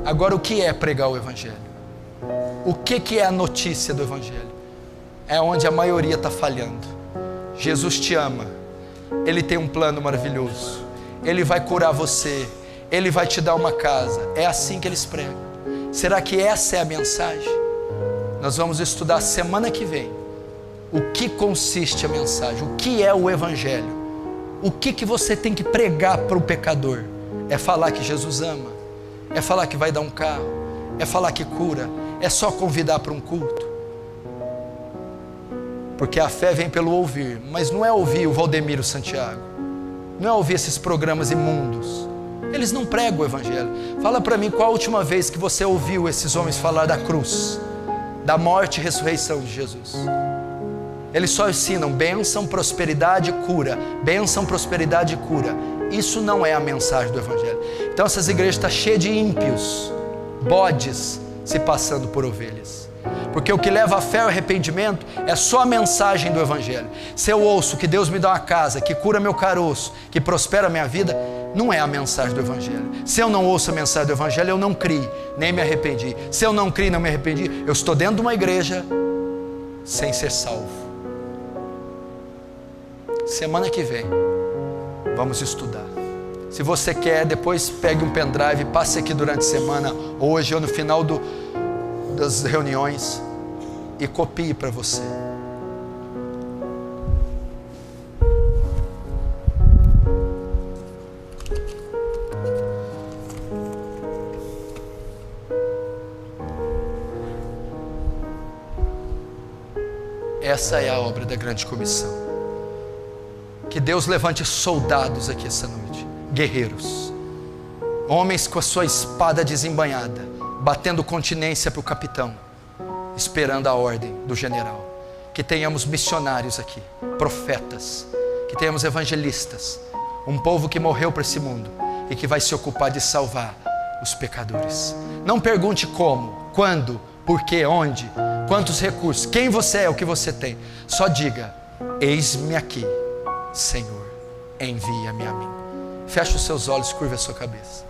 Agora, o que é pregar o Evangelho? O que é a notícia do Evangelho? É onde a maioria está falhando. Jesus te ama. Ele tem um plano maravilhoso. Ele vai curar você. Ele vai te dar uma casa. É assim que eles pregam. Será que essa é a mensagem? Nós vamos estudar semana que vem o que consiste a mensagem, o que é o Evangelho, o que você tem que pregar para o pecador. É falar que Jesus ama, é falar que vai dar um carro, é falar que cura, é só convidar para um culto. Porque a fé vem pelo ouvir, mas não é ouvir o Valdemiro Santiago, não é ouvir esses programas imundos. Eles não pregam o Evangelho. Fala para mim qual a última vez que você ouviu esses homens falar da cruz, da morte e ressurreição de Jesus. Eles só ensinam bênção, prosperidade e cura. Bênção, prosperidade e cura. Isso não é a mensagem do Evangelho. Então essas igrejas estão cheias de ímpios, bodes se passando por ovelhas. Porque o que leva a fé ao arrependimento é só a mensagem do Evangelho. Se eu ouço que Deus me dá uma casa, que cura meu caroço, que prospera a minha vida, não é a mensagem do Evangelho. Se eu não ouço a mensagem do Evangelho, eu não criei, nem me arrependi. Se eu não criei, não me arrependi, eu estou dentro de uma igreja sem ser salvo. Semana que vem vamos estudar. Se você quer, depois pegue um pendrive, passe aqui durante a semana, hoje ou no final das reuniões, e copie para você. Essa é a obra da grande comissão. Que Deus levante soldados aqui essa noite, guerreiros, homens com a sua espada desembainhada, batendo continência para o capitão, esperando a ordem do general. Que tenhamos missionários aqui, profetas, que tenhamos evangelistas, um povo que morreu para esse mundo e que vai se ocupar de salvar os pecadores. Não pergunte como, quando, por quê, onde, quantos recursos, quem você é, o que você tem. Só diga: eis-me aqui, Senhor, envia-me a mim. Feche os seus olhos, curva a sua cabeça.